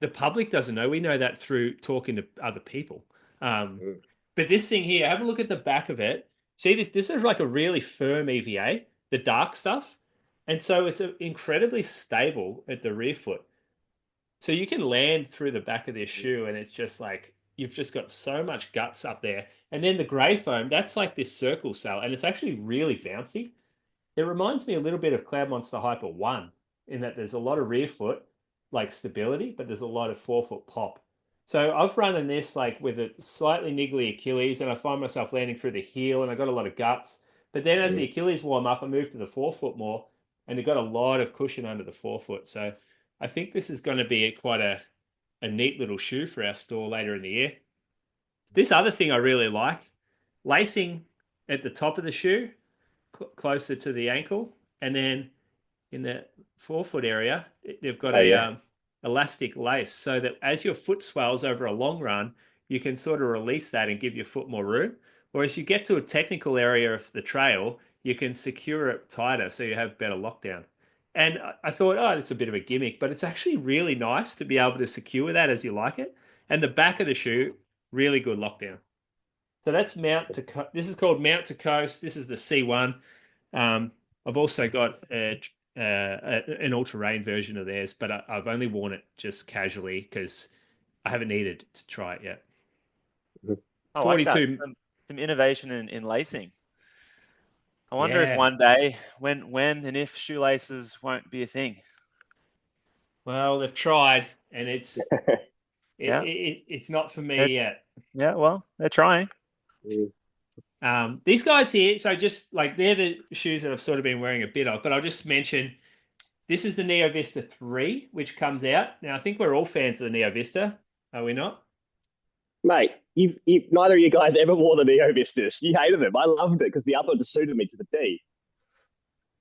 The public doesn't know. We know that through talking to other people. But this thing here, have a look at the back of it. See this? This is like a really firm EVA, the dark stuff. And so it's incredibly stable at the rear foot. So you can land through the back of this shoe and it's just like, you've just got so much guts up there. And then the gray foam, that's like this circle cell, and it's actually really bouncy. It reminds me a little bit of Cloud Monster Hyper 1 in that there's a lot of rear foot, like stability, but there's a lot of forefoot pop. So I've run in this like with a slightly niggly Achilles, and I find myself landing through the heel, and I got a lot of guts. But then as the Achilles warm up, I move to the forefoot more, and it got a lot of cushion under the forefoot. So I think this is going to be quite a neat little shoe for our store later in the year. This other thing I really like, lacing at the top of the shoe, closer to the ankle, and then in the forefoot area, they've got elastic lace so that as your foot swells over a long run, you can sort of release that and give your foot more room. Or if you get to a technical area of the trail, you can secure it tighter so you have better lockdown. And I thought, oh, this is a bit of a gimmick, but it's actually really nice to be able to secure that as you like it. And the back of the shoe, really good lockdown. So that's this is called Mount to Coast. This is the C1. I've also got an all-terrain version of theirs, but I've only worn it just casually because I haven't needed to try it yet. I like that. Some innovation in lacing. I wonder if one day, when and if shoelaces won't be a thing. Well, they've tried, and it's it's not for me yet. Yeah, well, they're trying. These guys here, so just like they're the shoes that I've sort of been wearing a bit of, but I'll just mention this is the Neo Vista 3, which comes out. Now, I think we're all fans of the Neo Vista, are we not? Mate, you neither of you guys ever wore the Neo Vistas. You hated them. I loved it because the upper just suited me to the T.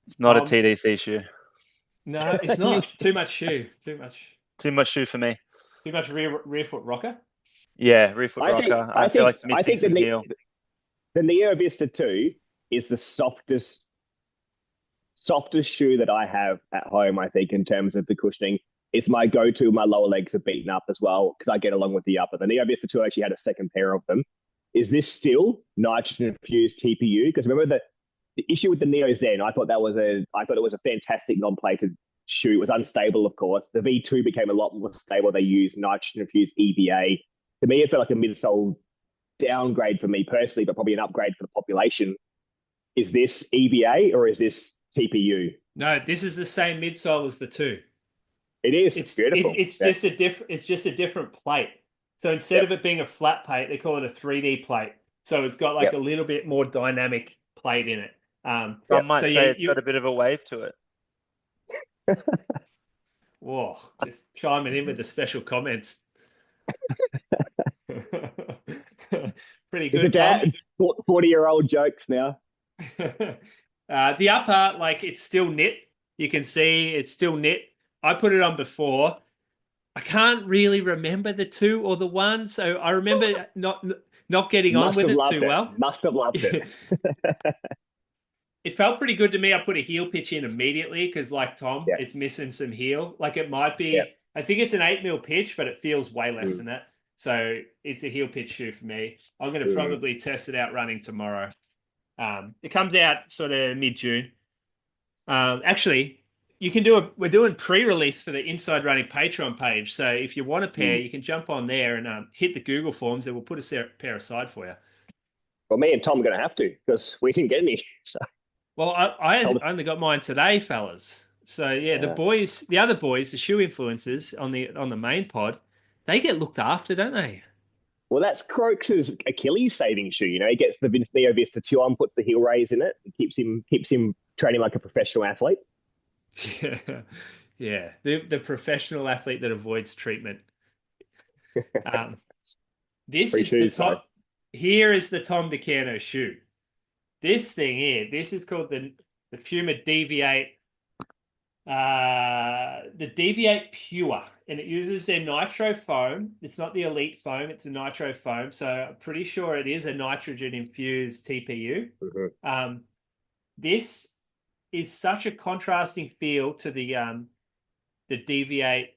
It's not a TDC shoe. No, it's not. Too much shoe. Too much shoe for me. Too much rear foot rocker. Yeah, rear foot rocker. I feel like it's missing some heel. The Neo Vista 2 is the softest shoe that I have at home, I think, in terms of the cushioning. It's my go-to. My lower legs are beaten up as well because I get along with the upper. The Neo Vista 2 actually had a second pair of them. Is this still nitrogen-infused TPU? Because remember the issue with the Neo Zen, I thought it was a fantastic non-plated shoe. It was unstable, of course. The V2 became a lot more stable. They used nitrogen-infused EVA. To me, it felt like a midsole downgrade for me personally, but probably an upgrade for the population. Is this EVA or is this TPU? No, this is the same midsole as the 2. It is. It's beautiful. It's just a different plate. So instead of it being a flat plate, they call it a 3D plate. So it's got like a little bit more dynamic plate in it. Some might say it's got a bit of a wave to it. Whoa, just chiming in with the special comments. Pretty good, Tom. 40-year-old jokes now. The upper, like, it's still knit. You can see it's still knit. I put it on before. I can't really remember the 2 or the 1, so I remember not getting on with it too well. Must have loved it. It felt pretty good to me. I put a heel pitch in immediately because, like Tom, it's missing some heel. Like it might be, I think it's an 8mm pitch, but it feels way less than that. So it's a heel pitch shoe for me. I'm going to probably test it out running tomorrow. It comes out sort of mid-June. Actually, you can we're doing pre-release for the Inside Running Patreon page. So if you want a pair, you can jump on there and hit the Google forms and we'll put a pair aside for you. Well, me and Tom are going to have to because we didn't get any. So. Well, I only got mine today, fellas. So yeah, the other boys, the shoe influencers on the main pod, they get looked after, don't they? Well, that's Croaks' Achilles saving shoe. You know, he gets the Neo Vista 2 on, puts the heel raise in it, and keeps him training like a professional athlete. Yeah. The professional athlete that avoids treatment. This is the top. Here is the Tom Do Canto shoe. This thing here, this is called the Puma Deviate. The Deviate Pure, and it uses their nitro foam. It's not the elite foam, it's a nitro foam. So I'm pretty sure it is a nitrogen infused TPU. This is such a contrasting feel to the Deviate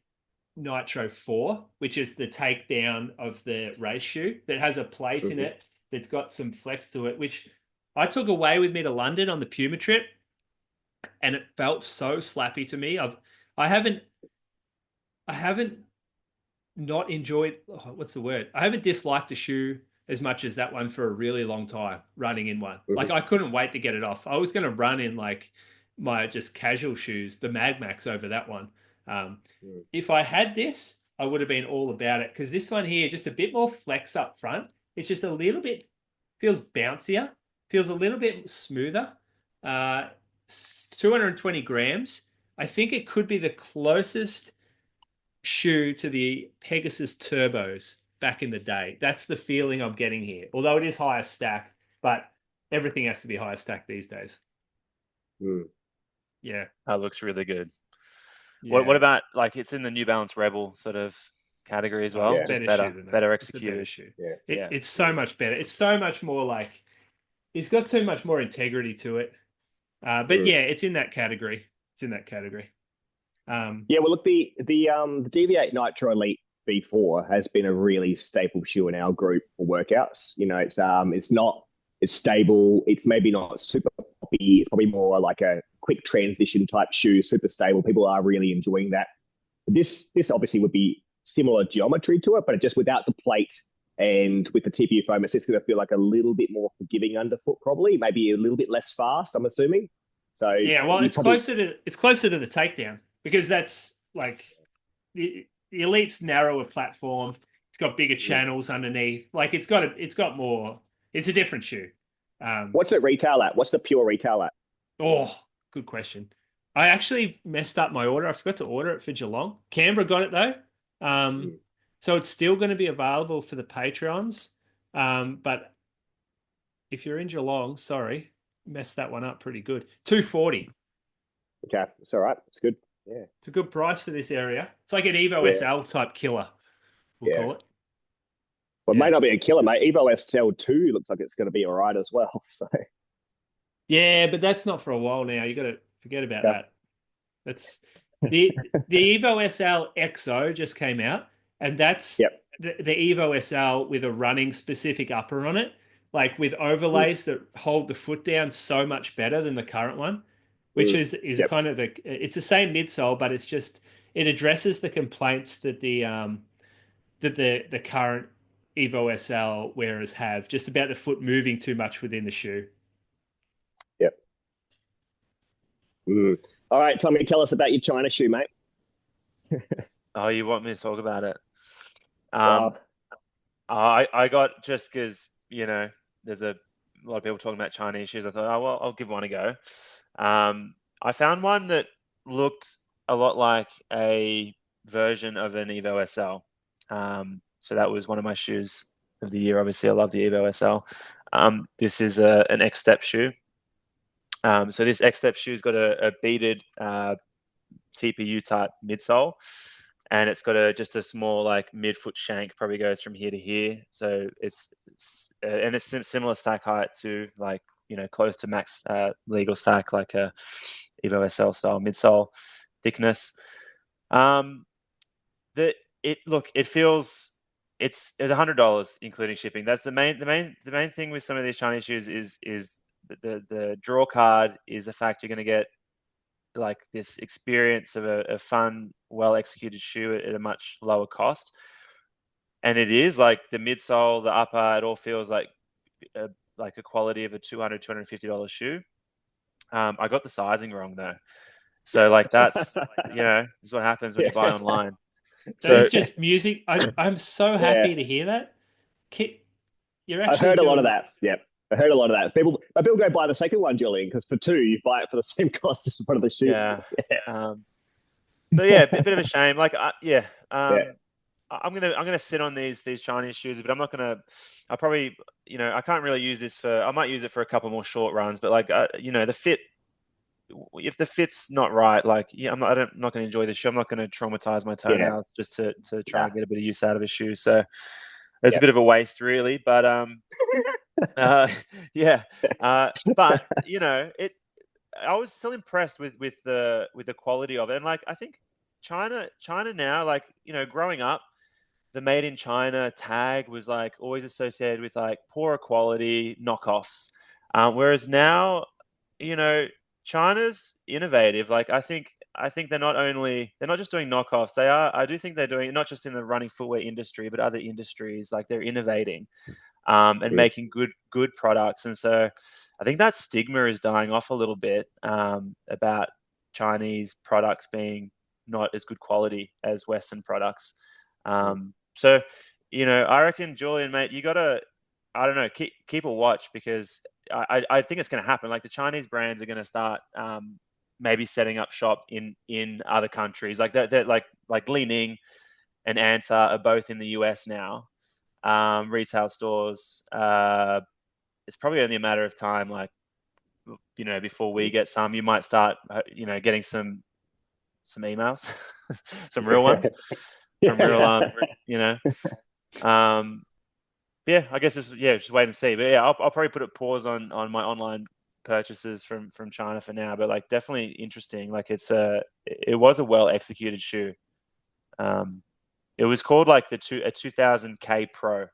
Nitro 4, which is the takedown of the race shoe that has a plate in it that's got some flex to it, which I took away with me to London on the Puma trip. And it felt so slappy to me. I haven't not enjoyed. What's the word? I haven't disliked a shoe as much as that one for a really long time. Running in one, like I couldn't wait to get it off. I was going to run in like my just casual shoes, the Mag Max over that one. If I had this, I would have been all about it because this one here, just a bit more flex up front. It's just a little bit feels bouncier, feels a little bit smoother. 220 grams. I think it could be the closest shoe to the Pegasus Turbos back in the day. That's the feeling I'm getting here. Although it is higher stack, but everything has to be higher stack these days. Yeah. That looks really good. Yeah. What about, like, it's in the New Balance Rebel sort of category as well? It's better executed. Better shoe. It's so much better. It's so much more like, it's got so much more integrity to it. But yeah, it's in that category. Well, look, the Deviate Nitro Elite V4 has been a really staple shoe in our group for workouts. You know, it's stable. It's maybe not super poppy. It's probably more like a quick transition type shoe, super stable. People are really enjoying that. This obviously would be similar geometry to it, but just without the plate and with the TPU foam, it's just going to feel like a little bit more forgiving underfoot, probably, maybe a little bit less fast, I'm assuming. So yeah, well, it's closer to the takedown because that's like the Elite's narrower platform. It's got bigger channels underneath. Like it's got more. It's a different shoe. What's it retail at? What's the pure retail at? Oh, good question. I actually messed up my order. I forgot to order it for Geelong. Canberra got it though. So it's still going to be available for the Patreons. But if you're in Geelong, sorry, messed that one up pretty good. $240. Okay, it's all right. It's good. Yeah, It's a good price for this area. It's like an Evo yeah, SL type killer, we'll yeah. call it. Well, it may Yeah. not be a killer, mate. Evo SL2 looks like it's going to be all right as well. So, Yeah, but that's not for a while now. You got to forget about yeah. that. That's the Evo SL XO just came out, and that's Yep. the Evo SL with a running specific upper on it, like with Mm, overlays that hold the foot down so much better than the current one, which mm, is yep. kind of it's the same midsole, but it's just it addresses the complaints that the current Evo SL wearers have just about the foot moving too much within the shoe. Yep. Mm. All right, Tommy, tell us about your China shoe, mate. Oh, you want me to talk about it? Well, I got, just because there's a lot of people talking about Chinese shoes. I thought, oh well, I'll give one a go. I found one that looked a lot like a version of an Evo SL. So that was one of my shoes of the year. Obviously, I love the Evo SL. This is an X Step shoe. So this X Step shoe's got a beaded TPU type midsole, and it's got just a small like midfoot shank, probably goes from here to here. So and it's similar stack height to, like, close to max legal stack, like a Evo SL style midsole thickness. The it feels, it's $100 including shipping. That's the main thing with some of these Chinese shoes is the draw card is the fact you're going to get like this experience of a fun, well executed shoe at a much lower cost. And it is like the midsole, the upper, it all feels like a quality of a $250 shoe. I got the sizing wrong though. So like that's, this is what happens when you buy yeah. online. That So is just music. I'm so Yeah. happy to hear that. You're I've actually heard a lot of doing. that. Yep. I heard a lot of that. People go buy the second one, Julian, because for two, you buy it for the same cost as one of the shoes. yeah. Yeah. But yeah, a bit of a shame. Like, Yeah. I'm gonna sit on these Chinese shoes, but I'm not gonna. I probably, I can't really use this for. I might use it for a couple more short runs, but like, the fit. If the fit's not right, like, yeah, I'm not going to enjoy the shoe. I'm not going to traumatize my Yeah. toenails just to try Yeah. and get a bit of use out of a shoe. So it's a Yep. bit of a waste, really. But yeah. But it. I was still impressed with the quality of it, and like, I think China now, like, growing up, the made in China tag was like always associated with like poorer quality knockoffs, whereas now, you know, China's innovative. Like, I think they're not just doing knockoffs. I do think they're doing it not just in the running footwear industry, but other industries. Like, they're innovating, and Mm. making good products. And so I think that stigma is dying off a little bit, about Chinese products being not as good quality as Western products. So, I reckon, Julian, mate, you gotta, I don't know, keep a watch, because I think it's going to happen. Like, the Chinese brands are going to start, maybe setting up shop in other countries. Like, they're like Li Ning and Answer are both in the US now, retail stores. It's probably only a matter of time, like, before we get some. You might start, getting some emails, some real ones from real, Yeah. yeah. I guess just wait and see. But yeah, I'll probably put a pause on my online purchases from China for now. But like, definitely interesting. Like, it was a well executed shoe. It was called like a 2000K Pro.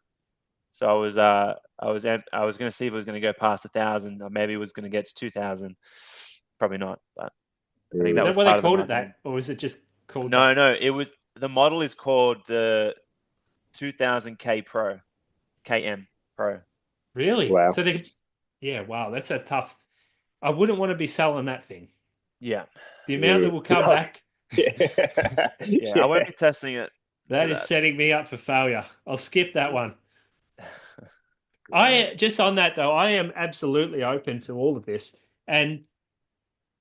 So I was going to see if it was going to go past 1,000, or maybe it was going to get to 2,000. Probably not, but I think Is that that was why they part of the called it marketing. that, or is it just called No, that? no, the model is called the 2000K Pro, KM Pro. Really? Wow. So yeah, wow, that's a tough. I wouldn't want to be selling that thing. Yeah, The amount that Mm. will come No. back, Yeah. yeah. I won't be testing it to that is that. setting me up for failure. I'll skip that one. Good man. Just on that though, I am absolutely open to all of this, and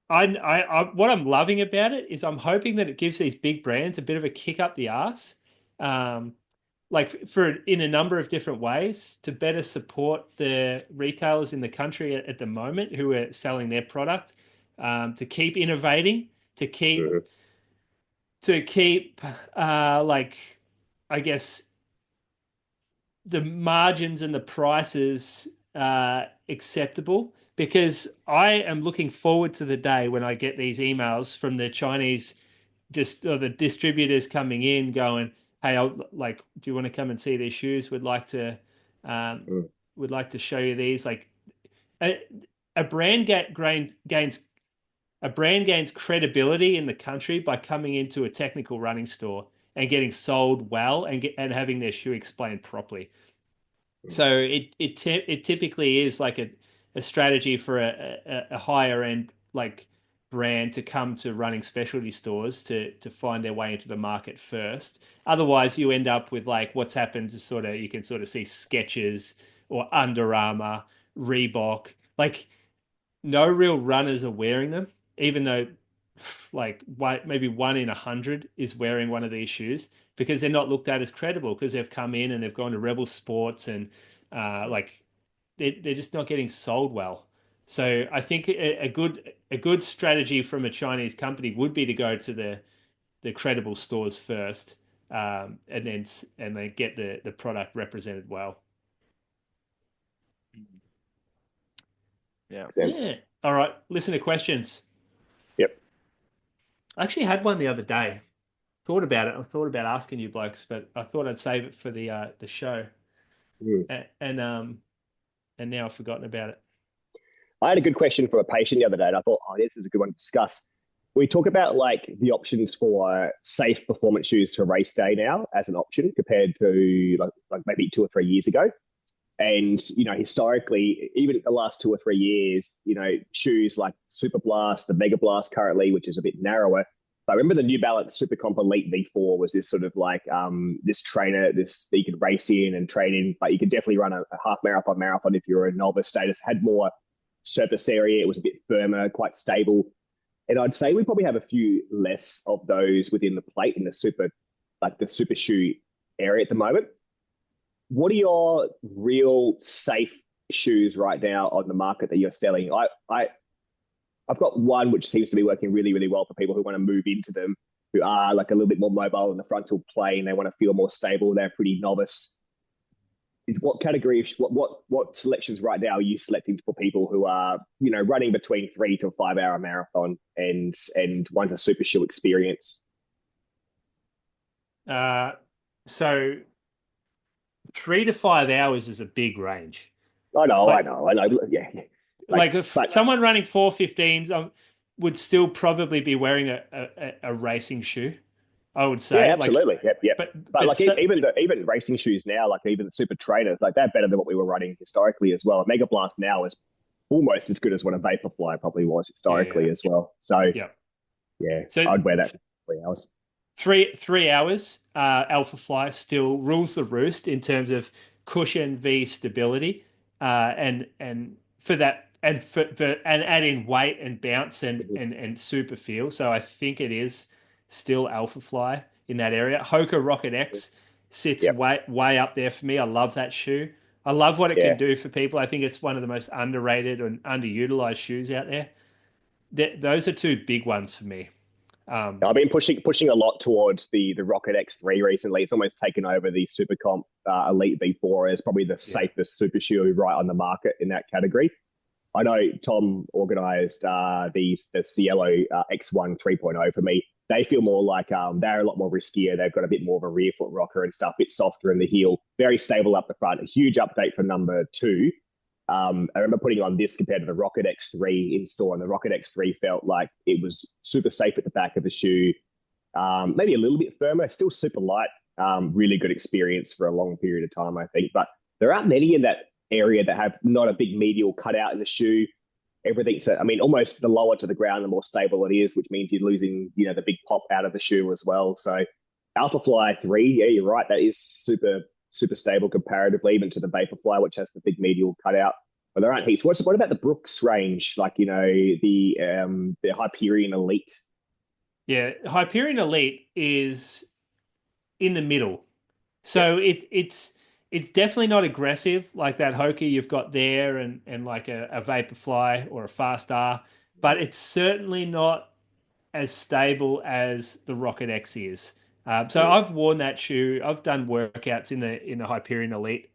what I'm loving about it is I'm hoping that it gives these big brands a bit of a kick up the arse, um, like in a number of different ways to better support the retailers in the country at the moment who are selling their product. to keep innovating, to keep Mhm. like, I guess, the margins and the prices acceptable, because I am looking forward to the day when I get these emails from the Chinese or the distributors coming in going, "Hey, like, do you want to come and see these shoes? Um, Mm. would like to show you these." Like, a, a brand gains a brand gains credibility in the country by coming into a technical running store and getting sold well and having their shoe explained properly. So it typically is like a strategy for a higher end like brand to come to running specialty stores to find their way into the market first. Otherwise, you end up with like what's happened to you can sort of see Skechers or Under Armour, Reebok, like no real runners are wearing them, even though like maybe 1 in 100 is wearing one of these shoes, because they're not looked at as credible because they've come in and they've gone to Rebel Sports and like they're just not getting sold well. So I think a good strategy from a Chinese company would be to go to the credible stores first, and then get the product represented well. Yeah. Yeah. All right. Listen to questions. Yep. I actually had one the other day. Thought about it. I thought about asking you blokes, but I thought I'd save it for the show. Mm. And now I've forgotten about it. I had a good question for a patient the other day, and I thought, oh, this is a good one to discuss. We talk about like the options for safe performance shoes for race day now as an option compared to like maybe 2 or 3 years ago. And historically, even the last 2 or 3 years, shoes like Super Blast, the Mega Blast currently, which is a bit narrower. I remember the New Balance Super Comp Elite V4 was this sort of like this trainer, this that you could race in and train in, but you could definitely run a half marathon if you're a novice status. Had more surface area, it was a bit firmer, quite stable. And I'd say we probably have a few less of those within the plate in the super shoe area at the moment. What are your real safe shoes right now on the market that you're selling? I've got one which seems to be working really, really well for people who want to move into them, who are like a little bit more mobile in the frontal plane. They want to feel more stable. They're pretty novice. What category? What selections right now are you selecting for people who are running between 3 to 5 hour marathon and want a super shoe experience? So 3 to 5 hours is a big range. I know. Yeah. Like if someone running 4:15s would still probably be wearing a racing shoe, I would say. Yeah, absolutely. Like, yep. But like even racing shoes now, like even the super trainers, like they're better than what we were running historically as well. Mega Blast now is almost as good as what a Vaporfly probably was historically as well. So so I'd wear that for 3 hours. 3 hours, Alpha Fly still rules the roost in terms of cushion v stability, and for that. And and add in weight and bounce and super feel. So I think it is still Alpha Fly in that area. Hoka Rocket X sits way up there for me. I love that shoe. I love what it can do for people. I think it's one of the most underrated and underutilized shoes out there. Those are two big ones for me. I've been pushing a lot towards the Rocket X3 recently. It's almost taken over the Super Comp Elite V4 as probably the safest super shoe right on the market in that category. I know Tom organised the Cielo X1 3.0 for me. They feel more like they're a lot more riskier. They've got a bit more of a rear foot rocker and stuff, a bit softer in the heel, very stable up the front. A huge update for number 2. I remember putting on this compared to the Rocket X3 in store, and the Rocket X3 felt like it was super safe at the back of the shoe, maybe a little bit firmer, still super light. Really good experience for a long period of time, I think. But there aren't many in that area that have not a big medial cutout in the shoe. Everything's, almost the lower to the ground, the more stable it is, which means you're losing, the big pop out of the shoe as well. So Alpha Fly 3, yeah, you're right. That is super, super stable comparatively, even to the Vaporfly, which has the big medial cutout. But there aren't heaps. What about the Brooks range? Like, the Hyperion Elite? Yeah, Hyperion Elite is in the middle. So it's definitely not aggressive like that Hoka you've got there, and like a Vaporfly or a Fast R. but it's certainly not as stable as the Rocket X is. So I've worn that shoe. I've done workouts in the Hyperion Elite.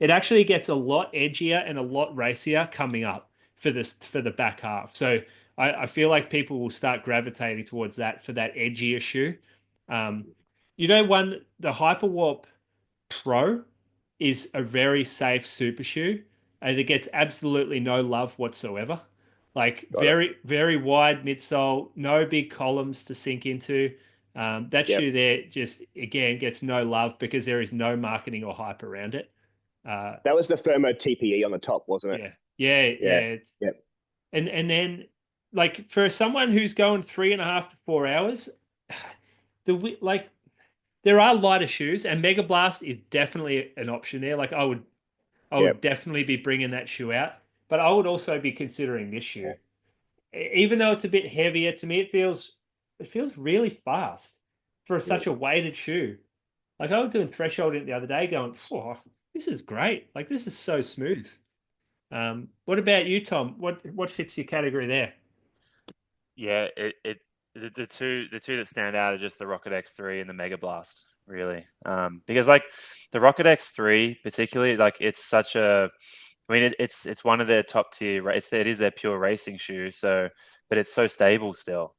It actually gets a lot edgier and a lot racier coming up for the back half. So I feel like people will start gravitating towards that for that edgier shoe. The Hyperwarp Pro is a very safe super shoe, and it gets absolutely no love whatsoever. Like very, very wide midsole, no big columns to sink into. That shoe there just, again, gets no love because there is no marketing or hype around it. That was the Thermo TPE on the top, wasn't it? Yeah. And then, like, for someone who's going 3.5 to 4 hours, there are lighter shoes, and Mega Blast is definitely an option there. Like, I would definitely be bringing that shoe out, but I would also be considering this shoe. Even though it's a bit heavier, to me it feels really fast for such a weighted shoe. Like, I was doing threshold the other day, going, "Oh, this is great! Like, this is so smooth." What about you, Tom? What fits your category there? Yeah, the two that stand out are just the Rocket X3 and the Mega Blast, really. Because like the Rocket X3 particularly, like it's such a, I mean, it's one of their top tier. It is their pure racing shoe. So, but it's so stable still.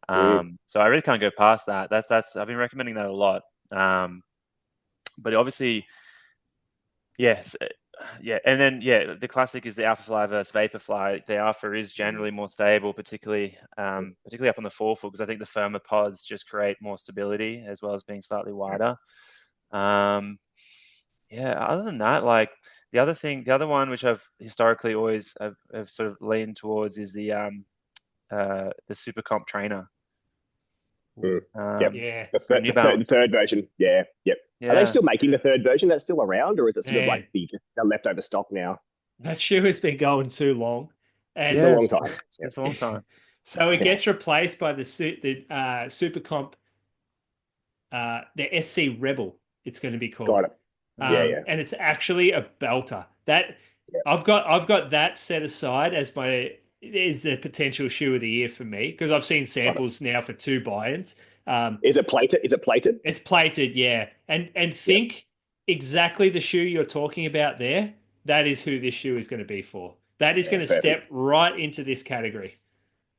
So I really can't go past that. That's I've been recommending that a lot. But obviously, yes, yeah, and then the classic is the Alphafly versus Vaporfly. The Alpha is generally more stable, particularly up on the forefoot, because I think the firmer pods just create more stability as well as being slightly wider. Other than that, like the other one which I've historically always have sort of leaned towards is the Super Comp Trainer. The third version. Yep. Are they still making the third version? That's still around, or is it sort of like the leftover stock now? That shoe has been going too long. And it's a long time. It's a long time. So it gets replaced by the Super Comp, the SC Rebel. It's going to be called. Got it. And it's actually a belter. I've got that set aside as the potential shoe of the year for me, because I've seen samples now for 2 buy-ins. Is it plated? It's plated, yeah. And think exactly the shoe you're talking about there. That is who this shoe is going to be for. That is going to step right into this category.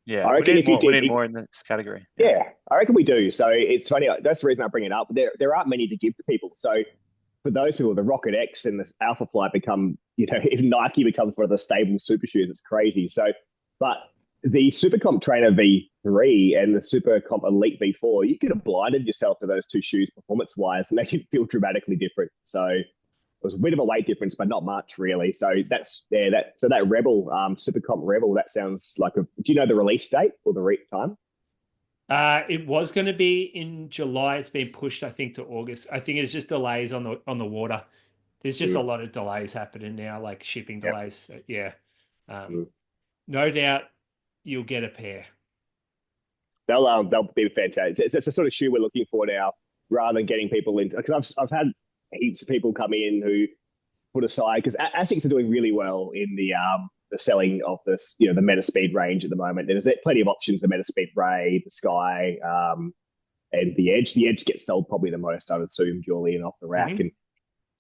Yeah, I reckon we need more in this category. Yeah, I reckon we do. So it's funny. That's the reason I bring it up. There aren't many to give to people. So for those people, the Rocket X and the Alphafly become, if Nike becomes one of the stable super shoes, it's crazy. So, but the Supercomp Trainer V3 and the Supercomp Elite V4, you could have blinded yourself to those 2 shoes performance-wise, and they should feel dramatically different. So it was a bit of a weight difference, but not much really. So that Rebel, Supercomp Rebel, that sounds like do you know the release date or the time? It was going to be in July. It's been pushed, I think, to August. I think it's just delays on the water. There's just a lot of delays happening now, like shipping delays. Yep. No doubt you'll get a pair. They'll be fantastic. It's the sort of shoe we're looking for now, rather than getting people into. Because I've had heaps of people come in who put aside, because Asics are doing really well in the selling of this, the Metaspeed range at the moment. There's plenty of options: the Metaspeed Ray, the Sky, and the Edge. The Edge gets sold probably the most, I would assume, Julian, off the rack. And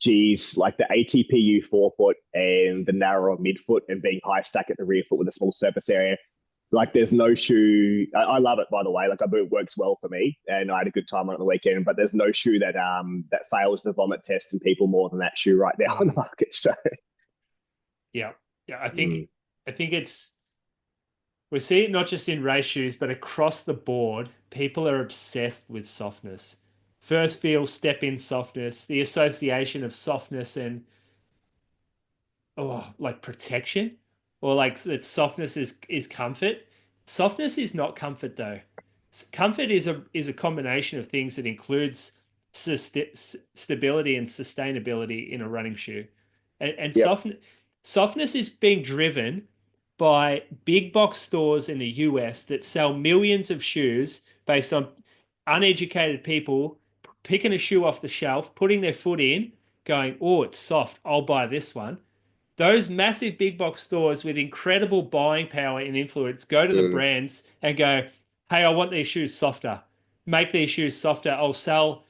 geez, like the ATPU forefoot and the narrower midfoot and being high stack at the rear foot with a small surface area. Like, there's no shoe. I love it, by the way. Like, it works well for me, and I had a good time on it the weekend. But there's no shoe that fails the vomit test in people more than that shoe right now on the market. So, yeah, I think we see it not just in race shoes, but across the board. People are obsessed with softness. First feel, step in softness. The association of softness and like protection. Or like that softness is comfort. Softness is not comfort, though. Comfort is a combination of things that includes stability and sustainability in a running shoe. And softness is being driven by big box stores in the US that sell millions of shoes based on uneducated people picking a shoe off the shelf, putting their foot in, going, "Oh, it's soft, I'll buy this one." those massive big box stores with incredible buying power and influence go to the brands and go, hey, I want these shoes softer. Make these shoes softer. I'll sell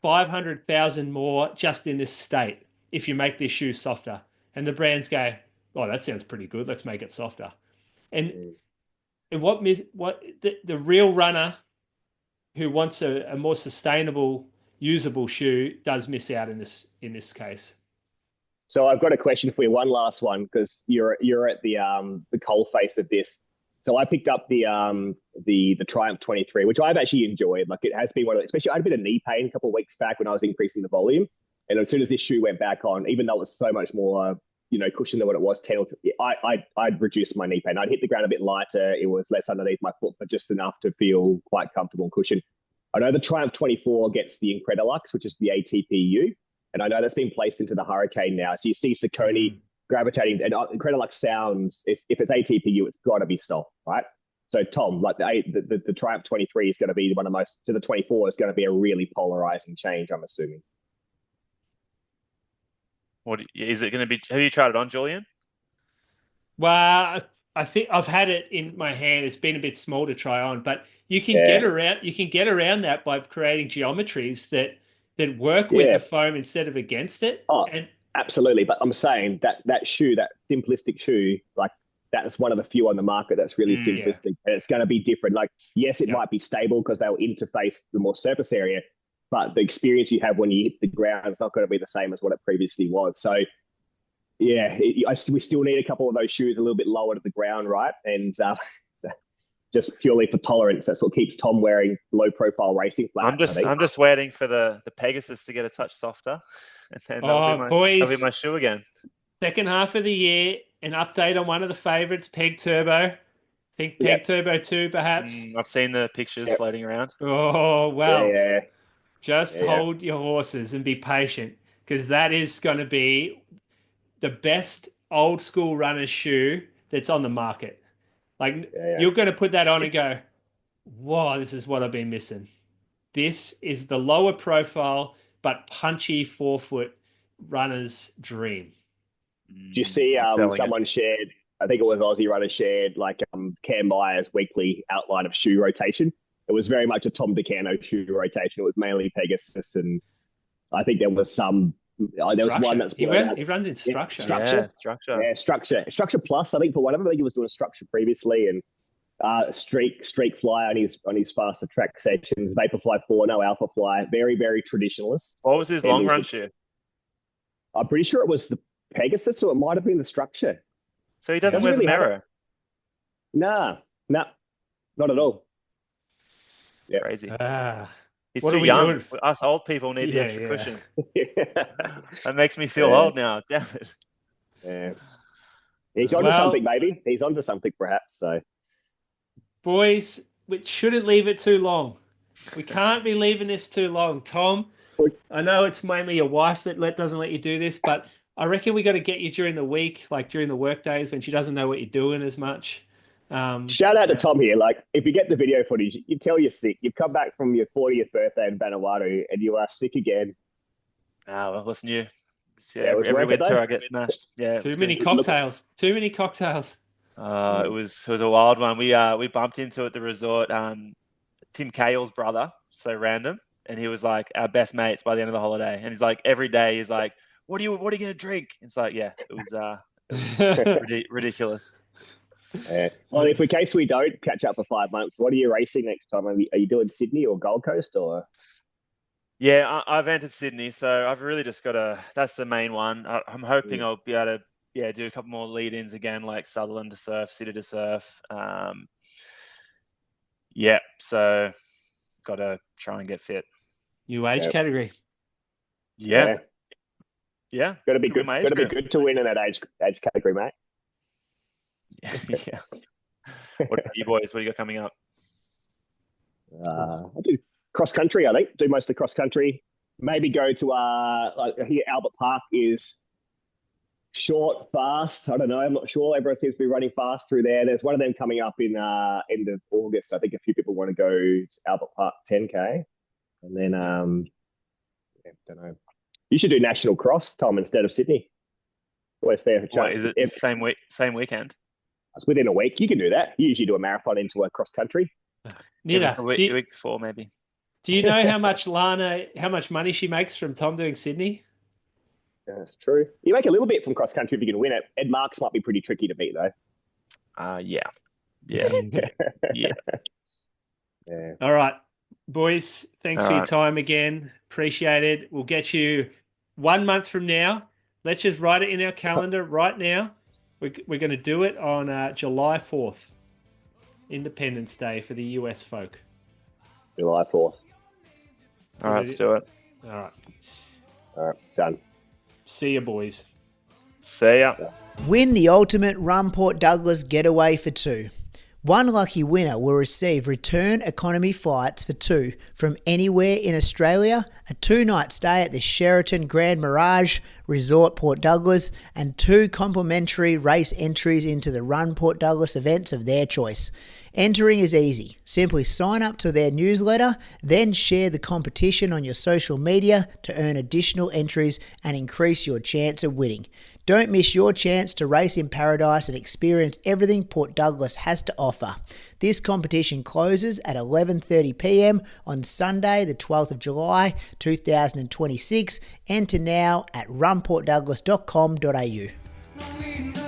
500,000 more just in this state if you make this shoe softer. And the brands go, oh, that sounds pretty good. Let's make it softer. And what the real runner who wants a more sustainable, usable shoe does miss out in this case. So I've got a question for you. One last one, because you're at the coal face of this. So I picked up the Triumph 23, which I've actually enjoyed. Like, it has been one of, especially I had a bit of knee pain a couple of weeks back when I was increasing the volume, and as soon as this shoe went back on, even though it was so much more cushion than what it was 10 or I'd reduced my knee pain. I'd hit the ground a bit lighter. It was less underneath my foot, but just enough to feel quite comfortable and cushion. I know the Triumph 24 gets the Incredilux, which is the ATPU, and I know that's been placed into the Hurricane now. So you see Saucony gravitating, and Incredilux sounds, if it's ATPU, it's got to be soft, right? So Tom, like the Triumph 23 is going to be one of the most, to the 24 is going to be a really polarizing change, I'm assuming. What is it going to be? Have you tried it on, Julian? Well, I think I've had it in my hand. It's been a bit small to try on, but you can get around. You can get around that by creating geometries that work with the foam instead of against it. Oh, absolutely. But I'm saying that shoe, that simplistic shoe, like that's one of the few on the market that's really simplistic, and it's going to be different. Like, yes, it might be stable because they'll interface the more surface area, but the experience you have when you hit the ground is not going to be the same as what it previously was. So, yeah, we still need a couple of those shoes a little bit lower to the ground, right? And just purely for tolerance, that's what keeps Tom wearing low-profile racing flats. I'm just waiting for the Pegasus to get a touch softer, and then that'll be my shoe again. Second half of the year, an update on one of the favourites, Peg Turbo. I think Peg Turbo 2, perhaps. I've seen the pictures floating around. Oh, well. Just hold your horses and be patient, because that is going to be the best old school runner's shoe that's on the market. Like, you're going to put that on and go, wow, this is what I've been missing. This is the lower profile but punchy forefoot runner's dream. Do you see someone shared, I think it was Aussie Runner shared, like Cam Myers' weekly outline of shoe rotation? It was very much a Tom Do Canto shoe rotation. It was mainly Pegasus, and I think there was some. There was one that's he runs in structure. Structure plus. I think for one of them, I think he was doing structure previously, and streak fly on his faster track sections. Vaporfly 4, no Alpha Fly. Very, very traditionalist. What was his long run shoe? I'm pretty sure it was the Pegasus, or it might have been the structure. So he doesn't wear the mirror. Nah, not at all. Yeah. Crazy. He's what too are we young. doing? Us old people need the extra cushion. That makes me feel old now. Damn it. Yeah. He's onto something, maybe. He's onto something, perhaps. So, boys, we shouldn't leave it too long. We can't be leaving this too long. Tom, I know it's mainly your wife that doesn't let you do this, but I reckon we got to get you during the week, like during the work days when she doesn't know what you're doing as much. Shout out to Tom here. Like, if you get the video footage, you tell you're sick. You've come back from your 40th birthday in Vanuatu and you are sick again. Well, listen, every winter I get smashed. Yeah, too many cocktails. Too many cocktails. It was a wild one. We bumped into at the resort. Tim Cahill's brother, so random, and he was like our best mates by the end of the holiday. And he's like every day he's like, "What are you gonna drink?" It's like, it was ridiculous. Well, in case we don't catch up for 5 months, what are you racing next time? Are you doing Sydney or Gold Coast or? Yeah, I've entered Sydney, so I've really just got to. That's the main one. I'm hoping I'll be able to, do a couple more lead-ins again, like Sutherland to surf, City to surf. So got to try and get fit. New age category. Yeah. Got to be good. Got to be good to win in that age category, mate. Yeah. What about you boys? What do you got coming up? I do cross country. I think do mostly cross country. Maybe go to like here Albert Park is short, fast. I don't know. I'm not sure. Everyone seems to be running fast through there. There's one of them coming up in end of August. I think a few people want to go to Albert Park 10K, and then don't know. You should do National Cross, Tom, instead of Sydney. Always there for chance. What, is it same weekend? It's within a week. You can do that. You usually do a marathon into a cross country. Nita, the week before maybe. Do you know how much money she makes from Tom doing Sydney? That's true. You make a little bit from cross country if you can win it. Ed Marks might be pretty tricky to beat though. Yeah. All right, boys. Thanks for your time again. Appreciate it. We'll get you 1 month from now. Let's just write it in our calendar right now. We're going to do it on July 4th, Independence Day for the US folk. July 4th. All right, let's do it. All right, done. See ya, boys. See ya. Win the ultimate Run Port Douglas getaway for two. One lucky winner will receive return economy flights for two from anywhere in Australia, a 2-night stay at the Sheraton Grand Mirage Resort Port Douglas, and 2 complimentary race entries into the Run Port Douglas events of their choice. Entering is easy. Simply sign up to their newsletter, then share the competition on your social media to earn additional entries and increase your chance of winning. Don't miss your chance to race in paradise and experience everything Port Douglas has to offer. This competition closes at 11:30 p.m. on Sunday, the 12th of July, 2026. Enter now at runportdouglas.com.au.